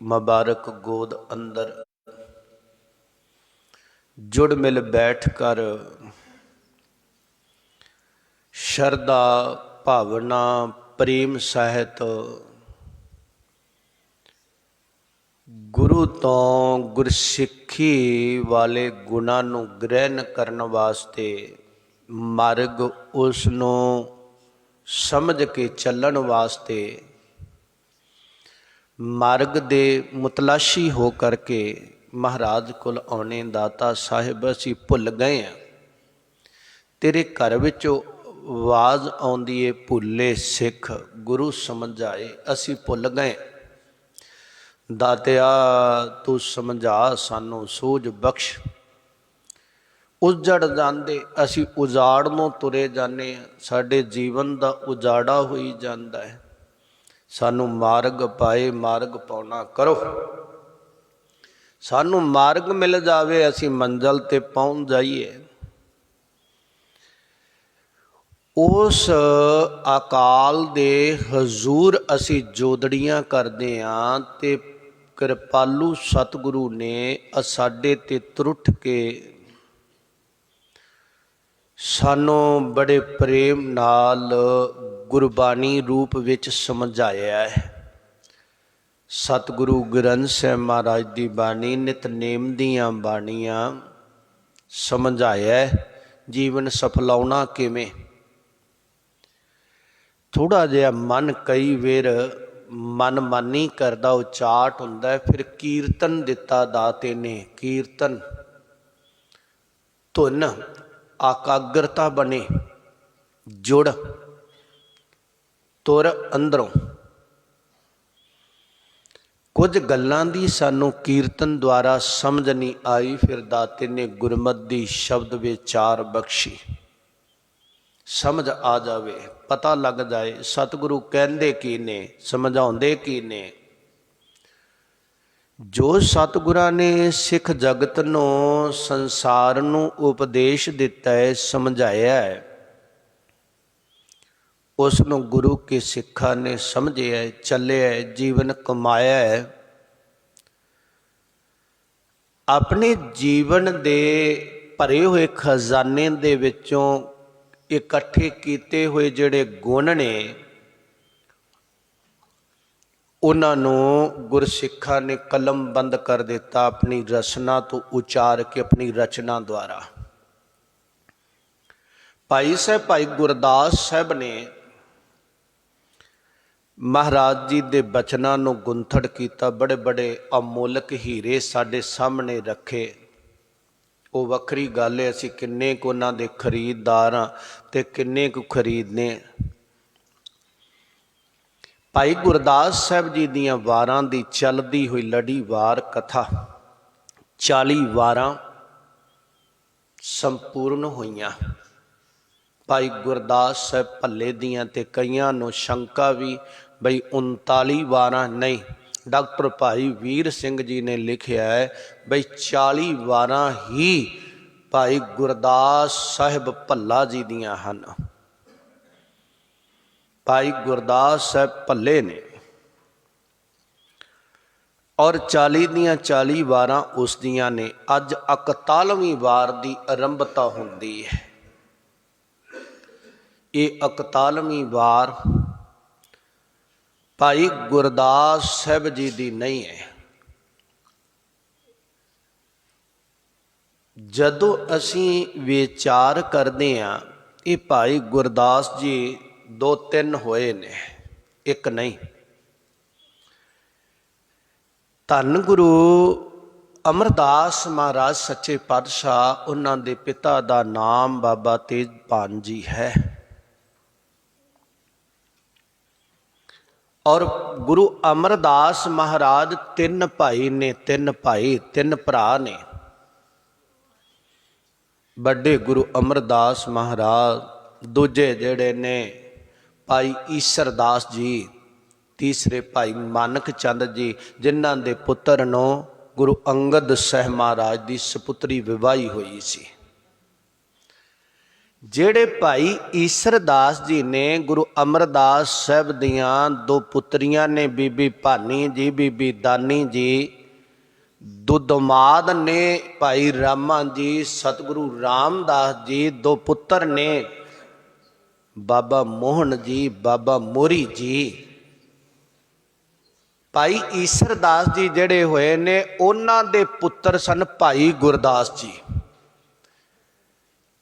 मुबारक गोद अंदर जुड़ मिल बैठ कर शरदा भावना प्रेम सहित गुरु तो गुरसिੱਖੀ वाले गुणां नूं ग्रहण करन वास्ते मार्ग उसनूं समझ के चलण वास्ते मार्ग दे मुतलाशी हो करके महाराज कोल आने दाता साहिब असीं भुल गए हैं। तेरे घर विचों आवाज़ आउंदी है भुले सिख गुरु समझाए असीं भुल गए। दातिया तू समझा सानू सूझ बख्श। उजड़ जांदे असीं उजाड़ नूं तुरे जाने साडे जीवन दा उजाड़ा होई जांदा है। सानू मार्ग पाए मार्ग पाउणा करो। सानू मार्ग मिल जावे असीं मंजिल ते पहुंच जाइए। उस अकाल दे हजूर असीं जोदड़ियां करदे हां ते कृपालू सतगुरु ने साडे ते त्रुट के सानू बड़े प्रेम नाल गुरबाणी रूप विच समझाया है। सतगुरु ग्रंथ साहिब महाराज की बाणी नितनेम दीआं बाणियां समझाया है। जीवन सफलाउणा किवें थोड़ा जिहा मन कई वेर मनमानी करदा उचाट हुंदा है। फिर कीर्तन दिता दाते ने कीर्तन धुन आकाग्रता बने जुड़ तुर अंदरों। कुछ गल्लां दी सानू कीर्तन द्वारा समझ नहीं आई। फिर दाते ने गुरमत दी शब्द विचार बख्शी समझ आ जावे पता लग जाए सतगुरु कहंदे की ने समझाउंदे की ने। जो सतगुरां ने सिख जगत नूं संसार नूं उपदेश दिता है समझाया है उसनूं गुरु के सिखा ने समझिया है चलिया है जीवन कमाया है। अपने जीवन दे भरे हुए खजाने दे विचों इकट्ठे कीते हुए जिहड़े गुण ने उन्हां नूं गुरसिखा ने कलम बंद कर दिता अपनी रचना तो उचार के अपनी रचना द्वारा। भाई साहब भाई गुरदास साहब ने महाराज जी दे बचनां नूं गुंथड़ कीता। बड़े बड़े अमोलक हीरे साडे सामने रखे। वो वखरी गल है असीं किन्ने कुं उन्हां दे खरीददार हां ते किन्ने कुं खरीदने। भाई गुरदास साहब जी दीआं वारां दी चलदी हुई लड़ी वार कथा 40 वारां संपूर्ण होईयां। भाई गुरदास साहब भल्ले दियां ते कईयां नूं शंका भी बई 39 वारां नहीं। डॉक्टर भाई वीर सिंह जी ने लिखिया है बई 40 वारां ही भाई गुरदास साहिब भल्ला जी दियां हन। भाई गुरदास साहब भल्ले ने और 40 दियां 40 वारां उस दियां ने। अज 41वीं वार दी आरंभता हुंदी है। ये 41वीं वार भाई गुरदास साहब जी दी नहीं है। जदों असीं विचार करते हैं ये भाई गुरदास जी 2-3 होए ने एक नहीं। धन गुरु अमरदास महाराज सच्चे पातशाह उन्हां दे पिता दा नाम बाबा तेजपान जी है। और गुरु अमरदास महाराज 3 भाई ने 3 भाई 3 भरा ने। बड़े गुरु अमरदास महाराज दूजे जिहड़े ने भाई ईसरदास जी तीसरे भाई मानक चंद जी जिन्हां दे पुत्र नूं गुरु अंगद साहिब महाराज की सपुत्री विवाही हुई सी। ਜਿਹੜੇ ਭਾਈ ਈਸਰ ਦਾਸ ਜੀ ਨੇ ਗੁਰੂ ਅਮਰਦਾਸ ਸਾਹਿਬ ਦੀਆਂ ਦੋ ਪੁੱਤਰੀਆਂ ਨੇ, ਬੀਬੀ ਭਾਨੀ ਜੀ, ਬੀਬੀ ਦਾਨੀ ਜੀ। ਦੁਦਮਾਦ ਨੇ ਭਾਈ ਰਾਮਾ ਜੀ, ਸਤਿਗੁਰੂ ਰਾਮਦਾਸ ਜੀ। ਦੋ ਪੁੱਤਰ ਨੇ ਬਾਬਾ ਮੋਹਨ ਜੀ, ਬਾਬਾ ਮੋਰੀ ਜੀ। ਭਾਈ ਈਸਰ ਦਾਸ ਜੀ ਜਿਹੜੇ ਹੋਏ ਨੇ, ਉਹਨਾਂ ਦੇ ਪੁੱਤਰ ਸਨ ਭਾਈ ਗੁਰਦਾਸ ਜੀ।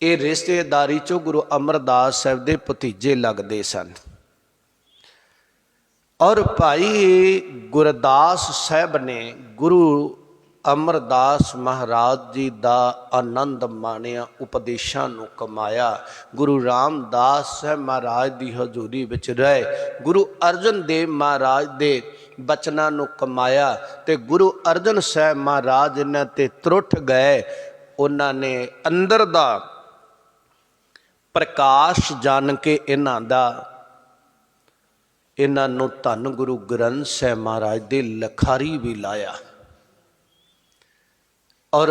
ਇਹ ਰਿਸ਼ਤੇਦਾਰੀ ਚੋਂ ਗੁਰੂ ਅਮਰਦਾਸ ਸਾਹਿਬ ਦੇ ਭਤੀਜੇ ਲੱਗਦੇ ਸਨ। ਔਰ ਭਾਈ ਗੁਰਦਾਸ ਸਾਹਿਬ ਨੇ ਗੁਰੂ ਅਮਰਦਾਸ ਮਹਾਰਾਜ ਜੀ ਦਾ ਆਨੰਦ ਮਾਣਿਆ, ਉਪਦੇਸ਼ਾਂ ਨੂੰ ਕਮਾਇਆ। ਗੁਰੂ ਰਾਮਦਾਸ ਸਾਹਿਬ ਮਹਾਰਾਜ ਦੀ ਹਜ਼ੂਰੀ ਵਿੱਚ ਰਹੇ, ਗੁਰੂ ਅਰਜਨ ਦੇਵ ਮਹਾਰਾਜ ਦੇ ਬਚਨਾਂ ਨੂੰ ਕਮਾਇਆ। ਤੇ ਗੁਰੂ ਅਰਜਨ ਸਾਹਿਬ ਮਹਾਰਾਜ ਇਹਨਾਂ ਤੇ ਤਰੁੱਠ ਗਏ। ਉਹਨਾਂ ਨੇ ਅੰਦਰ ਦਾ ਪ੍ਰਕਾਸ਼ ਜਾਣ ਕੇ ਇਹਨਾਂ ਨੂੰ ਧੰਨ ਗੁਰੂ ਗ੍ਰੰਥ ਸਾਹਿਬ ਮਹਾਰਾਜ ਦੇ ਲਖਾਰੀ ਵੀ ਲਾਇਆ। ਔਰ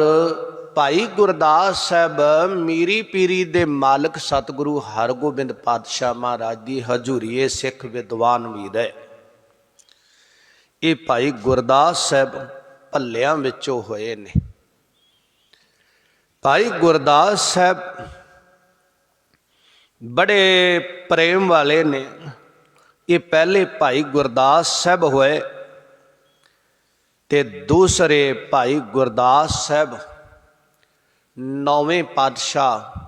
ਭਾਈ ਗੁਰਦਾਸ ਸਾਹਿਬ ਮੀਰੀ ਪੀਰੀ ਦੇ ਮਾਲਕ ਸਤਿਗੁਰੂ ਹਰਗੋਬਿੰਦ ਪਾਤਸ਼ਾਹ ਮਹਾਰਾਜ ਦੀ ਹਜ਼ੂਰੀਏ ਸਿੱਖ ਵਿਦਵਾਨ ਵੀ ਰਹੇ। ਇਹ ਭਾਈ ਗੁਰਦਾਸ ਸਾਹਿਬ ਭੱਲਿਆਂ ਵਿੱਚੋਂ ਹੋਏ ਨੇ। ਭਾਈ ਗੁਰਦਾਸ ਸਾਹਿਬ ਬੜੇ ਪ੍ਰੇਮ ਵਾਲੇ ਨੇ। ਇਹ ਪਹਿਲੇ ਭਾਈ ਗੁਰਦਾਸ ਸਾਹਿਬ ਹੋਏ ਤੇ ਦੂਸਰੇ ਭਾਈ ਗੁਰਦਾਸ ਸਾਹਿਬ ਨੌਵੇਂ ਪਾਤਸ਼ਾਹ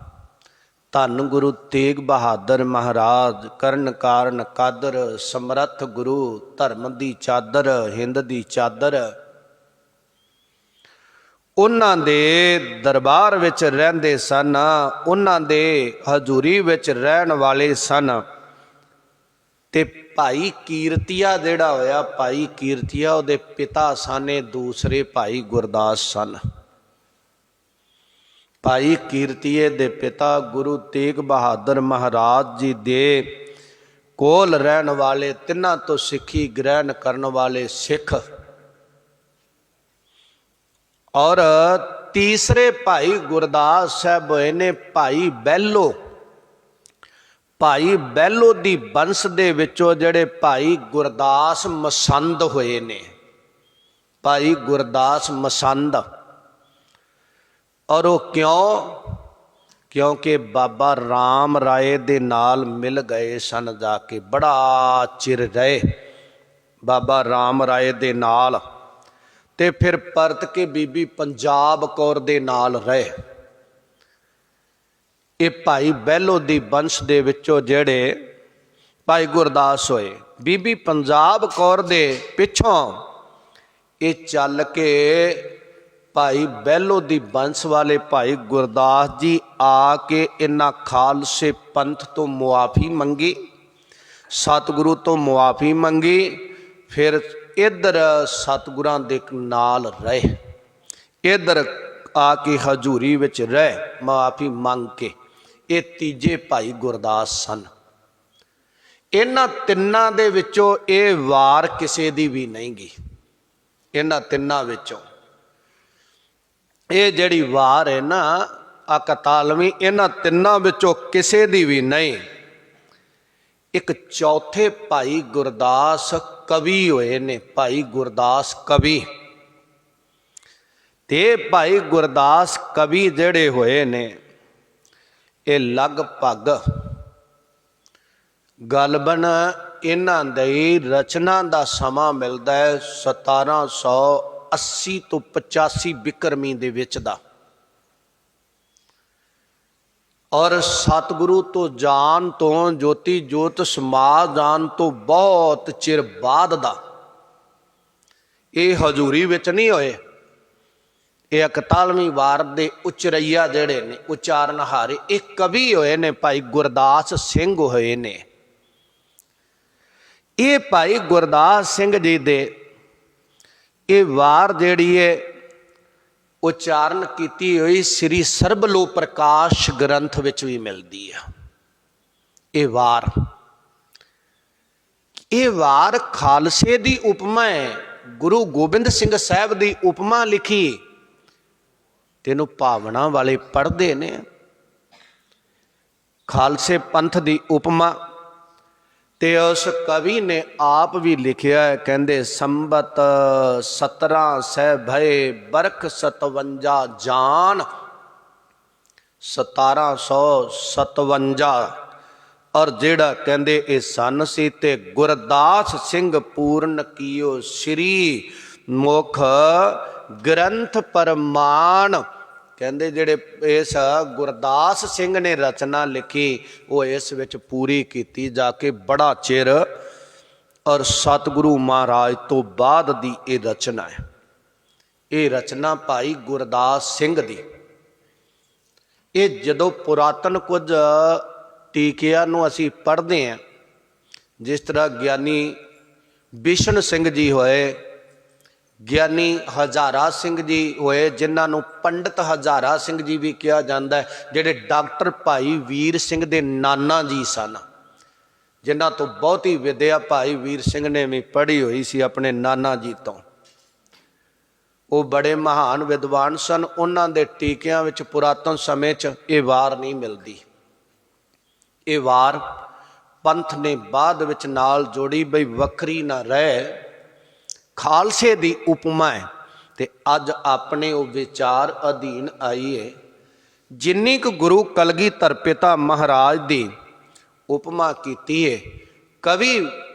ਧੰਨ ਗੁਰੂ ਤੇਗ ਬਹਾਦਰ ਮਹਾਰਾਜ, ਕਰਨ ਕਾਰਨ ਕਾਦਰ, ਸਮਰੱਥ ਗੁਰੂ, ਧਰਮ ਦੀ ਚਾਦਰ, ਹਿੰਦ ਦੀ ਚਾਦਰ। ਉਹਨਾਂ ਦੇ ਦਰਬਾਰ ਵਿੱਚ ਰਹਿੰਦੇ ਸਨ, ਉਹਨਾਂ ਦੇ ਹਜ਼ੂਰੀ ਵਿੱਚ ਰਹਿਣ ਵਾਲੇ ਸਨ। ਤੇ ਭਾਈ ਕੀਰਤੀਆ ਜਿਹੜਾ ਹੋਇਆ, ਭਾਈ ਕੀਰਤੀਆ ਉਹਦੇ ਪਿਤਾ ਸਨ, ਦੂਸਰੇ ਭਾਈ ਗੁਰਦਾਸ ਸਨ। ਭਾਈ ਕੀਰਤੀਏ ਦੇ ਪਿਤਾ ਗੁਰੂ ਤੇਗ ਬਹਾਦਰ ਮਹਾਰਾਜ ਜੀ ਦੇ ਕੋਲ ਰਹਿਣ ਵਾਲੇ, ਤਿੰਨਾਂ ਤੋਂ ਸਿੱਖੀ ਗ੍ਰਹਿਣ ਕਰਨ ਵਾਲੇ ਸਿੱਖ। ਔਰ ਤੀਸਰੇ ਭਾਈ ਗੁਰਦਾਸ ਸਾਹਿਬ ਹੋਏ ਨੇ ਭਾਈ ਬਹਿਲੋ। ਭਾਈ ਬਹਿਲੋ ਦੀ ਬੰਸ ਦੇ ਵਿੱਚੋਂ ਜਿਹੜੇ ਭਾਈ ਗੁਰਦਾਸ ਮਸੰਦ ਹੋਏ ਨੇ, ਭਾਈ ਗੁਰਦਾਸ ਮਸੰਦ। ਔਰ ਉਹ ਕਿਉਂਕਿ ਬਾਬਾ ਰਾਮ ਰਾਏ ਦੇ ਨਾਲ ਮਿਲ ਗਏ ਸਨ, ਜਾ ਕੇ ਬੜਾ ਚਿਰ ਰਹੇ ਬਾਬਾ ਰਾਮ ਰਾਏ ਦੇ ਨਾਲ। ਤੇ ਫਿਰ ਪਰਤ ਕੇ ਬੀਬੀ ਪੰਜਾਬ ਕੌਰ ਦੇ ਨਾਲ ਰਹੇ। ਇਹ ਭਾਈ ਬਹਿਲੋ ਦੀ ਬੰਸ਼ ਦੇ ਵਿੱਚੋਂ ਜਿਹੜੇ ਭਾਈ ਗੁਰਦਾਸ ਹੋਏ। ਬੀਬੀ ਪੰਜਾਬ ਕੌਰ ਦੇ ਪਿੱਛੋਂ ਇਹ ਚੱਲ ਕੇ ਭਾਈ ਬਹਿਲੋ ਦੀ ਬੰਸ਼ ਵਾਲੇ ਭਾਈ ਗੁਰਦਾਸ ਜੀ ਆ ਕੇ ਇਹਨਾਂ ਖਾਲਸੇ ਪੰਥ ਤੋਂ ਮੁਆਫੀ ਮੰਗੀ, ਸਤਿਗੁਰੂ ਤੋਂ ਮੁਆਫੀ ਮੰਗੀ। ਫਿਰ ਇੱਧਰ ਸਤਿਗੁਰਾਂ ਦੇ ਨਾਲ ਰਹੇ, ਇੱਧਰ ਆ ਕੇ ਹਜ਼ੂਰੀ ਵਿੱਚ ਰਹੇ ਮੁਆਫੀ ਮੰਗ ਕੇ। ਇਹ ਤੀਜੇ ਭਾਈ ਗੁਰਦਾਸ ਸਨ। ਇਹਨਾਂ ਤਿੰਨਾਂ ਦੇ ਵਿੱਚੋਂ ਇਹ ਵਾਰ ਕਿਸੇ ਦੀ ਵੀ ਨਹੀਂ ਗੀ। ਇਹਨਾਂ ਤਿੰਨਾਂ ਵਿੱਚੋਂ ਇਹ ਜਿਹੜੀ ਵਾਰ ਹੈ ਨਾ, ਆ 41ਵੀਂ, ਇਹਨਾਂ ਤਿੰਨਾਂ ਵਿੱਚੋਂ ਕਿਸੇ ਦੀ ਵੀ ਨਹੀਂ। ਇੱਕ ਚੌਥੇ ਭਾਈ ਗੁਰਦਾਸ ਕਵੀ ਹੋਏ ਨੇ, ਭਾਈ ਗੁਰਦਾਸ ਕਵੀ। ਤੇ ਭਾਈ ਗੁਰਦਾਸ ਕਵੀ ਜਿਹੜੇ ਹੋਏ ਨੇ, ਇਹ ਲਗਭਗ ਗਲਬਨ ਇਹਨਾਂ ਦੀ ਰਚਨਾ ਦਾ ਸਮਾਂ ਮਿਲਦਾ ਹੈ 1780 ਤੋਂ 85 ਬਿਕਰਮੀ ਦੇ ਵਿੱਚ ਦਾ। ਔਰ ਸਤਿਗੁਰੂ ਤੋਂ ਜਾਣ ਤੋਂ, ਜੋਤੀ ਜੋਤ ਸਮਾ ਜਾਣ ਤੋਂ ਬਹੁਤ ਚਿਰ ਬਾਅਦ ਦਾ। ਇਹ ਹਜ਼ੂਰੀ ਵਿੱਚ ਨਹੀਂ ਹੋਏ। ਇਹ 41ਵੀਂ ਵਾਰ ਦੇ ਉਚਰਈਆ ਜਿਹੜੇ ਨੇ, ਉਚਾਰਨਹਾਰੇ, ਇਹ ਕਵੀ ਹੋਏ ਨੇ, ਭਾਈ ਗੁਰਦਾਸ ਸਿੰਘ ਹੋਏ ਨੇ। ਇਹ ਭਾਈ ਗੁਰਦਾਸ ਸਿੰਘ ਜੀ ਦੇ ਇਹ ਵਾਰ ਜਿਹੜੀ ਹੈ ਉਚਾਰਨ ਕੀਤੀ ਹੋਈ ਸ੍ਰੀ ਸਰਬਲੋ ਪ੍ਰਕਾਸ਼ ਗ੍ਰੰਥ ਵਿੱਚ ਵੀ ਮਿਲਦੀ ਆ। ਇਹ ਵਾਰ ਖਾਲਸੇ ਦੀ ਉਪਮਾ ਹੈ। ਗੁਰੂ ਗੋਬਿੰਦ ਸਿੰਘ ਸਾਹਿਬ ਦੀ ਉਪਮਾ ਲਿਖੀ, ਤੈਨੂੰ ਭਾਵਨਾ ਵਾਲੇ ਪੜ੍ਹਦੇ ਨੇ। ਖਾਲਸੇ ਪੰਥ ਦੀ ਉਪਮਾ। ਤੇ ਉਸ ਕਵੀ ਨੇ ਆਪ ਵੀ ਲਿਖਿਆ ਹੈ, ਕਹਿੰਦੇ ਸੰਬਤ 17 ਸਹਿ ਭਏ ਬਰਖ 57 ਜਾਨ, 1757। ਔਰ ਜਿਹੜਾ ਕਹਿੰਦੇ ਇਹ ਸੰਨ ਸੀ ਤੇ ਗੁਰਦਾਸ ਸਿੰਘ ਪੂਰਨ ਕੀਓ ਸ੍ਰੀ ਮੁਖ ਗ੍ਰੰਥ ਪ੍ਰਮਾਣ। ਕਹਿੰਦੇ ਜਿਹੜੇ ਇਸ ਗੁਰਦਾਸ ਸਿੰਘ ਨੇ ਰਚਨਾ ਲਿਖੀ ਉਹ ਇਸ ਵਿੱਚ ਪੂਰੀ ਕੀਤੀ ਜਾ ਕੇ ਬੜਾ ਚਿਰ, ਔਰ ਸਤਿਗੁਰੂ ਮਹਾਰਾਜ ਤੋਂ ਬਾਅਦ ਦੀ ਇਹ ਰਚਨਾ ਹੈ। ਇਹ ਰਚਨਾ ਭਾਈ ਗੁਰਦਾਸ ਸਿੰਘ ਦੀ। ਇਹ ਜਦੋਂ ਪੁਰਾਤਨ ਕੁਝ ਟੀਕਿਆਂ ਨੂੰ ਅਸੀਂ ਪੜ੍ਹਦੇ ਹਾਂ, ਜਿਸ ਤਰ੍ਹਾਂ ਗਿਆਨੀ ਬਿਸ਼ਨ ਸਿੰਘ ਜੀ ਹੋਏ, ਗਿਆਨੀ ਹਜ਼ਾਰਾ ਸਿੰਘ ਜੀ ਹੋਏ, ਜਿਨ੍ਹਾਂ ਨੂੰ ਪੰਡਿਤ ਹਜ਼ਾਰਾ ਸਿੰਘ ਜੀ ਵੀ ਕਿਹਾ ਜਾਂਦਾ ਹੈ, ਜਿਹੜੇ ਡਾਕਟਰ ਭਾਈ ਵੀਰ ਸਿੰਘ ਦੇ ਨਾਨਾ ਜੀ ਸਨ, ਜਿਨ੍ਹਾਂ ਤੋਂ ਬਹੁਤੀ ਵਿਦਿਆ ਭਾਈ ਵੀਰ ਸਿੰਘ ਨੇ ਵੀ ਪੜ੍ਹੀ ਹੋਈ ਸੀ ਆਪਣੇ ਨਾਨਾ ਜੀ ਤੋਂ। ਉਹ ਬੜੇ ਮਹਾਨ ਵਿਦਵਾਨ ਸਨ। ਉਹਨਾਂ ਦੇ ਟੀਕਿਆਂ ਵਿੱਚ ਪੁਰਾਤਨ ਸਮੇਂ 'ਚ ਇਹ ਵਾਰ ਨਹੀਂ ਮਿਲਦੀ। ਇਹ ਵਾਰ ਪੰਥ ਨੇ ਬਾਅਦ ਵਿੱਚ ਨਾਲ ਜੋੜੀ, ਬਈ ਵੱਖਰੀ ਨਾ ਰਹੇ। ਖਾਲਸੇ ਦੀ ਉਪਮਾ ਹੈ ਤੇ ਅੱਜ ਆਪਣੇ ਉਹ ਵਿਚਾਰ ਅਧੀਨ ਆਈਏ। ਜਿੰਨੀ ਕੁ ਗੁਰੂ ਕਲਗੀਧਰ ਪਿਤਾ ਮਹਾਰਾਜ ਦੀ ਉਪਮਾ ਕੀਤੀ ਹੈ ਕਵੀ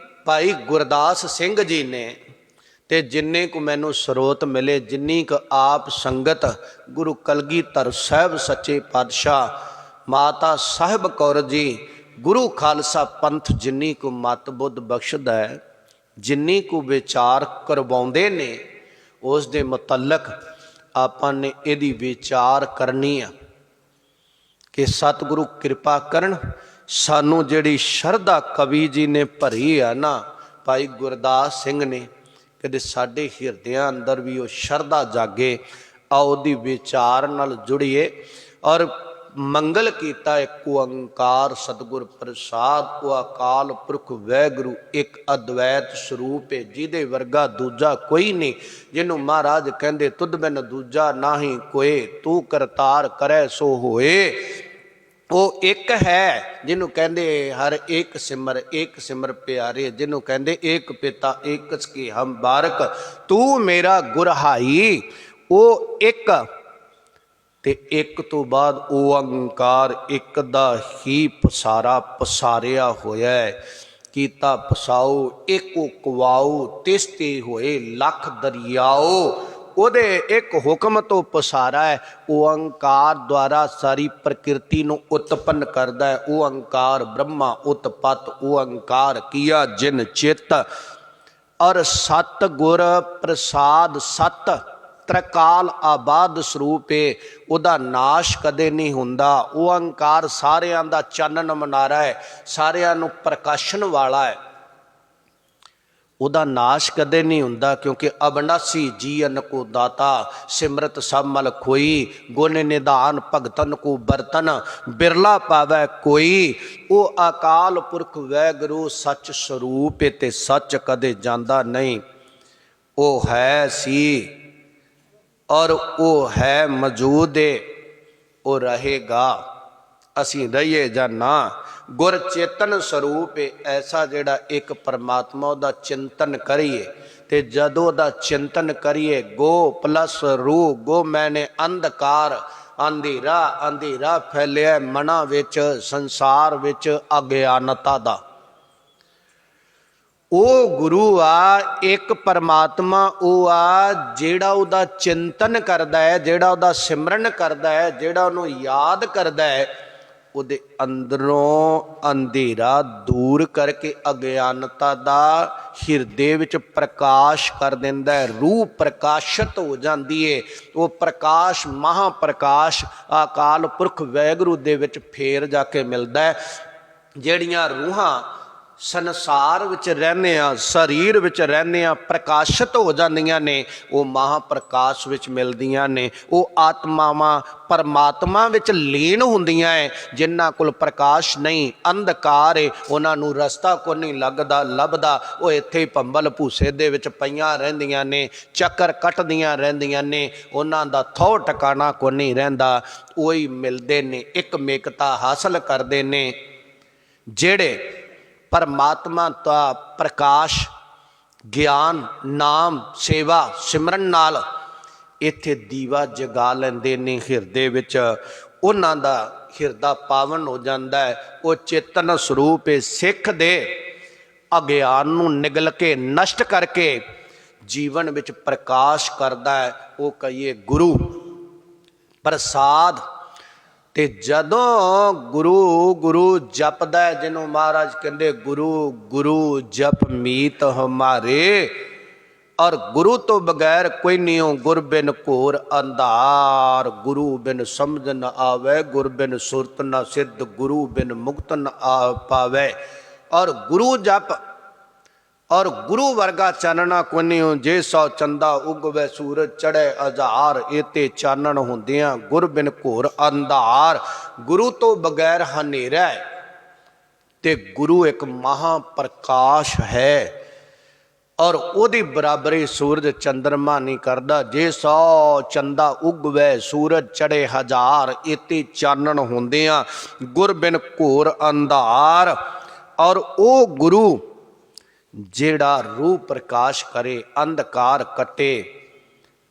ਭਾਈ ਗੁਰਦਾਸ ਸਿੰਘ ਜੀ ਨੇ, ਤੇ ਜਿੰਨੇ ਕੁ ਮੈਨੂੰ ਸਰੋਤ ਮਿਲੇ, ਜਿੰਨੀ ਕੁ ਆਪ ਸੰਗਤ ਗੁਰੂ ਕਲਗੀਧਰ ਸਾਹਿਬ ਸੱਚੇ ਪਾਤਸ਼ਾਹ ਮਾਤਾ ਸਾਹਿਬ ਕੌਰ ਜੀ ਗੁਰੂ ਖਾਲਸਾ ਪੰਥ ਜਿੰਨੀ ਕੁ ਮਤ ਬੁੱਧ ਬਖਸ਼ਦਾ ਹੈ, ਜਿੰਨੀ ਕੁ ਵਿਚਾਰ ਕਰਵਾਉਂਦੇ ਨੇ, ਉਸ ਦੇ ਮੁਤਲਕ ਆਪਾਂ ਨੇ ਇਹਦੀ ਵਿਚਾਰ ਕਰਨੀ ਆ ਕਿ ਸਤਿਗੁਰੂ ਕਿਰਪਾ ਕਰਨ ਸਾਨੂੰ ਜਿਹੜੀ ਸ਼ਰਧਾ ਕਵੀ ਜੀ ਨੇ ਭਰੀ ਆ ਨਾ ਭਾਈ ਗੁਰਦਾਸ ਸਿੰਘ ਨੇ, ਕਦੇ ਸਾਡੇ ਹਿਰਦਿਆਂ ਅੰਦਰ ਵੀ ਉਹ ਸ਼ਰਧਾ ਜਾਗੇ। ਆਓ ਦੀ ਵਿਚਾਰ ਨਾਲ ਜੁੜੀਏ ਔਰ ਮੰਗਲ ਕੀਤਾ ਇੱਕ ਓੰਕਾਰ ਸਤਿਗੁਰ ਪ੍ਰਸਾਦ। ਉਹ ਅਕਾਲ ਪੁਰਖ ਵਾਹਿਗੁਰੂ ਇੱਕ ਅਦਵੈਤ ਸਰੂਪ ਹੈ, ਜਿਹਦੇ ਵਰਗਾ ਦੂਜਾ ਕੋਈ ਨਹੀਂ, ਜਿਹਨੂੰ ਮਹਾਰਾਜ ਕਹਿੰਦੇ ਤੁਧ ਬਿਨ ਦੂਜਾ ਨਾਹੀ ਕੋਏ, ਤੂੰ ਕਰਤਾਰ ਕਰੈ ਸੋ ਹੋਏ। ਉਹ ਇੱਕ ਹੈ ਜਿਹਨੂੰ ਕਹਿੰਦੇ ਹਰ ਇੱਕ ਸਿਮਰ ਪਿਆਰੇ, ਜਿਹਨੂੰ ਕਹਿੰਦੇ ਏਕ ਪਿਤਾ ਏਕਸ ਕੀ ਹਮ ਬਾਰਕ, ਤੂੰ ਮੇਰਾ ਗੁਰਹਾਈ। ਉਹ ਇੱਕ ਤੇ ਇੱਕ ਤੋਂ ਬਾਅਦ ਓੰਕਾਰ ਇੱਕ ਦਾ ਹੀ ਪਸਾਰਾ ਪਸਾਰਿਆ ਹੋਇਆ ਹੈ। ਕੀਤਾ ਪਸਾਉ ਏਕੋ ਕਵਾਉ, ਤਿਸ ਤੇ ਹੋਏ ਲੱਖ ਦਰਿਆਓ। ਉਹਦੇ ਇੱਕ ਹੁਕਮ ਤੋਂ ਪਸਾਰਾ ਹੈ। ਓੰਕਾਰ ਦੁਆਰਾ ਸਾਰੀ ਪ੍ਰਕਿਰਤੀ ਨੂੰ ਉਤਪੰਨ ਕਰਦਾ ਹੈ। ਓੰਕਾਰ ਬ੍ਰਹਮਾ ਉਤਪਤ, ਓੰਕਾਰ ਕੀਆ ਜਿਨ ਚਿਤ। ਔਰ ਸਤ ਗੁਰ ਪ੍ਰਸਾਦ ਸਤ ਤ੍ਰਿਕਾਲ ਆਬਾਦ ਸਰੂਪ ਹੈ, ਉਹਦਾ ਨਾਸ਼ ਕਦੇ ਨਹੀਂ ਹੁੰਦਾ। ਓੰਕਾਰ ਸਾਰਿਆਂ ਦਾ ਚਾਨਣ ਮਨਾਰਾ ਹੈ, ਸਾਰਿਆਂ ਨੂੰ ਪ੍ਰਕਾਸ਼ਣ ਵਾਲਾ ਹੈ, ਉਹਦਾ ਨਾਸ਼ ਕਦੇ ਨਹੀਂ ਹੁੰਦਾ। ਕਿਉਂਕਿ ਅਬਨਾਸੀ ਜੀਅਨ ਕੋ ਦਾਤਾ, ਸਿਮਰਤ ਸਭ ਮਲ ਖੋਈ, ਗੁਣ ਨਿਧਾਨ ਭਗਤਨ ਕੋ ਬਰਤਨ, ਬਿਰਲਾ ਪਾਵੈ ਕੋਈ। ਉਹ ਅਕਾਲ ਪੁਰਖ ਵਾਹਿਗੁਰੂ ਸੱਚ ਸਰੂਪ ਹੈ ਤੇ ਸੱਚ ਕਦੇ ਜਾਂਦਾ ਨਹੀਂ। ਉਹ ਹੈ ਸੀ ਔਰ ਉਹ ਹੈ ਮੌਜੂਦ ਹੈ, ਉਹ ਰਹੇਗਾ, ਅਸੀਂ ਰਹੀਏ ਜਾਂ ਨਾ। ਗੁਰ ਚੇਤਨ ਸਰੂਪ ਹੈ ਐਸਾ ਜਿਹੜਾ ਇੱਕ ਪਰਮਾਤਮਾ ਉਹਦਾ ਚਿੰਤਨ ਕਰੀਏ। ਤੇ ਜਦੋਂ ਉਹਦਾ ਚਿੰਤਨ ਕਰੀਏ, ਗੋ ਪਲਸ ਰੂ, ਗੋ ਮੈਨੇ ਅੰਧਕਾਰ, ਅੰਧੇਰਾ ਫੈਲਿਆ ਮਨਾਂ ਵਿੱਚ, ਸੰਸਾਰ ਵਿੱਚ ਅਗਿਆਨਤਾ ਦਾ। ਉਹ ਗੁਰੂ ਆ, ਇੱਕ ਪਰਮਾਤਮਾ ਉਹ ਆ ਜਿਹੜਾ ਉਹਦਾ ਚਿੰਤਨ ਕਰਦਾ ਹੈ, ਜਿਹੜਾ ਉਹਦਾ ਸਿਮਰਨ ਕਰਦਾ ਹੈ, ਜਿਹੜਾ ਉਹਨੂੰ ਯਾਦ ਕਰਦਾ ਹੈ, ਉਹਦੇ ਅੰਦਰੋਂ ਅੰਧੇਰਾ ਦੂਰ ਕਰਕੇ ਅਗਿਆਨਤਾ ਦਾ ਹਿਰਦੇ ਵਿੱਚ ਪ੍ਰਕਾਸ਼ ਕਰ ਦਿੰਦਾ ਹੈ। ਰੂਹ ਪ੍ਰਕਾਸ਼ਿਤ ਹੋ ਜਾਂਦੀ ਹੈ। ਉਹ ਪ੍ਰਕਾਸ਼ ਮਹਾਂਪ੍ਰਕਾਸ਼ ਅਕਾਲ ਪੁਰਖ ਵਾਹਿਗੁਰੂ ਦੇ ਵਿੱਚ ਫੇਰ ਜਾ ਕੇ ਮਿਲਦਾ ਹੈ। ਜਿਹੜੀਆਂ ਰੂਹਾਂ ਸੰਸਾਰ ਵਿੱਚ ਰਹਿੰਦੇ ਆ, ਸਰੀਰ ਵਿੱਚ ਰਹਿੰਦੇ ਆ, ਪ੍ਰਕਾਸ਼ਿਤ ਹੋ ਜਾਂਦੀਆਂ ਨੇ, ਉਹ ਮਹਾਂਪ੍ਰਕਾਸ਼ ਵਿੱਚ ਮਿਲਦੀਆਂ ਨੇ। ਉਹ ਆਤਮਾਵਾਂ ਪਰਮਾਤਮਾ ਵਿੱਚ ਲੀਨ ਹੁੰਦੀਆਂ ਹੈ। ਜਿਨ੍ਹਾਂ ਕੋਲ ਪ੍ਰਕਾਸ਼ ਨਹੀਂ, ਅੰਧਕਾਰ ਹੈ, ਉਹਨਾਂ ਨੂੰ ਰਸਤਾ ਕੋਈ ਨਹੀਂ ਲੱਭਦਾ। ਉਹ ਇੱਥੇ ਹੀ ਭੰਬਲ ਭੂਸੇ ਦੇ ਵਿੱਚ ਪਈਆਂ ਰਹਿੰਦੀਆਂ ਨੇ, ਚੱਕਰ ਕੱਟਦੀਆਂ ਰਹਿੰਦੀਆਂ ਨੇ, ਉਹਨਾਂ ਦਾ ਥੋਹ ਟਿਕਾਣਾ ਕੋਈ ਨਹੀਂ ਰਹਿੰਦਾ। ਉਹੀ ਮਿਲਦੇ ਨੇ, ਇੱਕਮੇਕਤਾ ਹਾਸਲ ਕਰਦੇ ਨੇ ਜਿਹੜੇ परमात्मा का प्रकाश ज्ञान नाम सेवा सिमरन नाल इत्थे दीवा जगा लेंदे ने हिरदे विच। उन्हां दा हिरदा पावन हो जाता है। वो चेतन स्वरूप सिख दे अज्ञान नूं निगल के नष्ट करके जीवन विच प्रकाश करता है। वो कहिए गुरु प्रसाद। ते जदों गुरु गुरु जपदा है, जिन्हों महाराज कहते गुरु गुरु जप मीत हमारे, और गुरु तो बगैर कोई नहीं हो। गुर बिन घोर अंधार, गुरु बिन समझ न आवे, गुर बिन सुरत न सिद्ध, गुरु बिन मुक्त न आ पावे। और गुरु जप और गुरु वर्गा चानना कोई नहीं हो। जे सौ चंदा उगवे सूरज चढ़े हजार, इते चानन होंदियां गुर बिन घोर अंधार। गुरु तो बगैर हनेरा है, ते गुरु एक महाप्रकाश है। और ओदी बराबरी सूरज चंद्रमा नहीं करता। जे सौ चंदा उगवे सूरज चढ़े हजार, इते चानन होंदियां गुर बिन घोर अंधार। और ओ गुरु जेड़ा रूह प्रकाश करे, अंधकार कटे,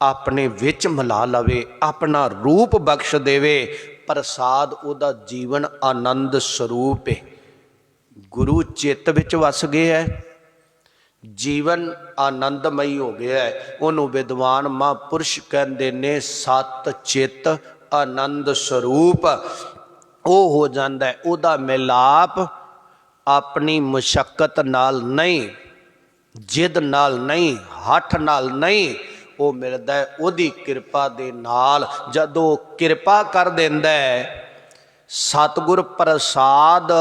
अपने विच मिला लवे, अपना रूप बख्श देवे। प्रसाद उदा जीवन आनंद स्वरूप है। गुरु चित्त विच वस गया है, जीवन आनंदमई हो गया है। उन्होंने विद्वान महापुरुष कहते ने सत चित आनंद स्वरूप वो हो जाता है। उदा मिलाप अपनी मुशक्कत नाल नहीं, जिद नाल नहीं, हठ नाल नहीं, वो मिलता है उहदी किरपा दे नाल। जदों किरपा कर देंदा है सतगुर प्रसाद,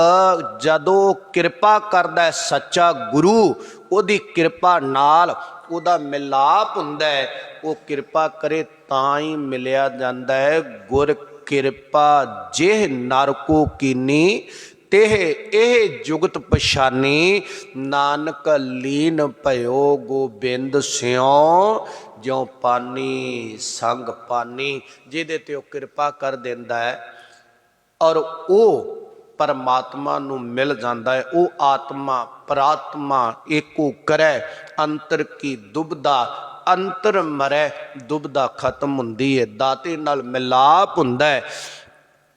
जदों किरपा करदा है सच्चा गुरु, उहदी किरपा नाल उहदा मिलाप हुंदा है। वो किरपा करे तां ही मिलिया जांदा है। गुर किरपा जेह नर को कीनी, तेह एह जुगत पछानी, नानक लीन भयो गोबिंद स्यों, ज्यों पानी संग पानी। जिहदे ते ओह किरपा कर देंदा है और वो परमात्मा नूं मिल जाता है। वो आत्मा प्रात्मा एको करे, अंतर की दुबदा अंतर मरै, दुबदा खत्म हुंदी है। दाते नाल मिलाप हुंदा है।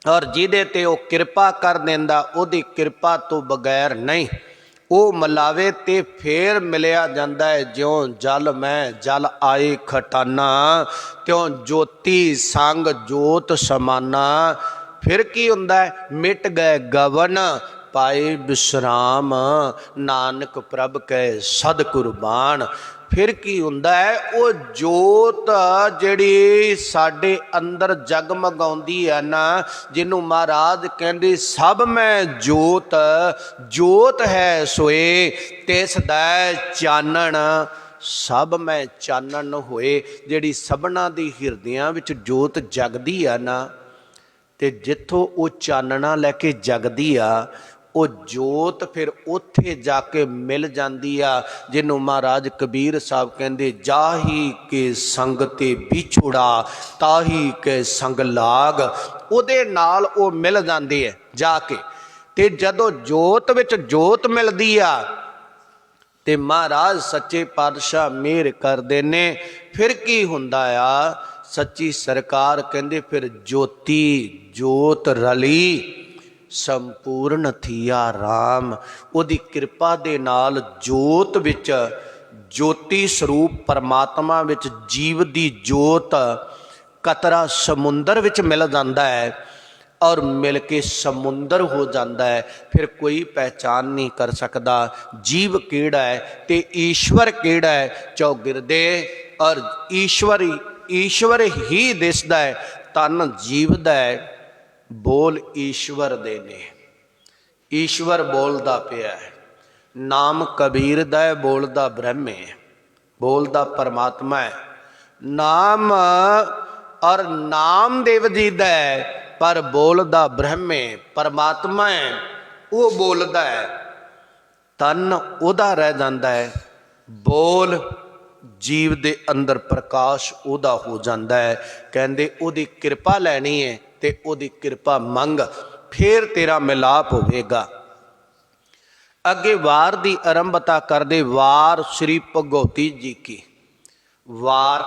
और जिहदे ते वो किरपा कर देंदा, उहदी किरपा तो बगैर नहीं। वो मिलावे ते फिर मिलिया जाता है। ज्यों जल मैं जल आए खटाना, त्यों ज्योति संग जोत समाना। फिर की हुंदा है, मिट गए गवन पाए विश्राम, नानक प्रभ कै सद कुर्बान। फिर की हुंदा है, वो जोत जिहड़ी साडे अंदर जगमगाउंदी है ना, जिन्हों महाराज कहंदे सब मैं जोत, जोत है सोए तिस दा चानन। सब मैं चानन होए, जिहड़ी सबना दी हिरदियां विच जोत जगदी है ना, ते जिथों वो चानना लैके जगदी आ, वो जोत फिर उत्थे जाके मिल जाती आ। जिन्हों महाराज कबीर साहब कहते जाही के संग ते बिछुड़ा, ताही के संग लाग। उहदे नाल वो मिल जाती है जाके। ते जदों जोत विच जोत मिलदी आ, ते महाराज सच्चे पातशाह मेहर करदे ने। फिर की हुंदा आ, सच्ची सरकार कहंदे फिर ज्योति जोत रली, संपूर्ण थिया राम। उहदी किरपा दे नाल जोत विच ज्योति स्वरूप परमात्मा विच जीव दी जोत कतरा समुंदर विच मिल जाता है और मिल के समुंदर हो जाता है। फिर कोई पहचान नहीं कर सकता जीव केड़ा है ते ईश्वर केड़ा है। चौगिरदे और ईश्वर ही दिसदा है, तन जीव दा है, बोल ईश्वर दे ने। ईश्वर बोलदा पिया है, ਨਾਮ ਕਬੀਰ ਦਾ ਹੈ, ਬੋਲਦਾ ਬ੍ਰਹਮ ਹੈ, ਬੋਲਦਾ ਪਰਮਾਤਮਾ ਹੈ। ਨਾਮ ਔਰ ਨਾਮਦੇਵ ਜੀ ਦਾ ਹੈ, ਪਰ ਬੋਲਦਾ ਬ੍ਰਹਮ ਹੈ, ਪਰਮਾਤਮਾ ਹੈ, ਉਹ ਬੋਲਦਾ ਹੈ। ਤਨ ਉਹਦਾ ਰਹਿ ਜਾਂਦਾ ਹੈ, ਬੋਲ ਜੀਵ ਦੇ ਅੰਦਰ ਪ੍ਰਕਾਸ਼ ਉਹਦਾ ਹੋ ਜਾਂਦਾ ਹੈ। ਕਹਿੰਦੇ ਉਹਦੀ ਕਿਰਪਾ ਲੈਣੀ ਹੈ ਤੇ ਉਹਦੀ ਕਿਰਪਾ ਮੰਗ, ਫੇਰ ਤੇਰਾ ਮਿਲਾਪ ਹੋਵੇਗਾ। ਅੱਗੇ ਵਾਰ ਦੀ ਆਰੰਭਤਾ ਕਰਦੇ, ਵਾਰ ਸ੍ਰੀ ਭਗਉਤੀ ਜੀ ਕੀ। ਵਾਰ,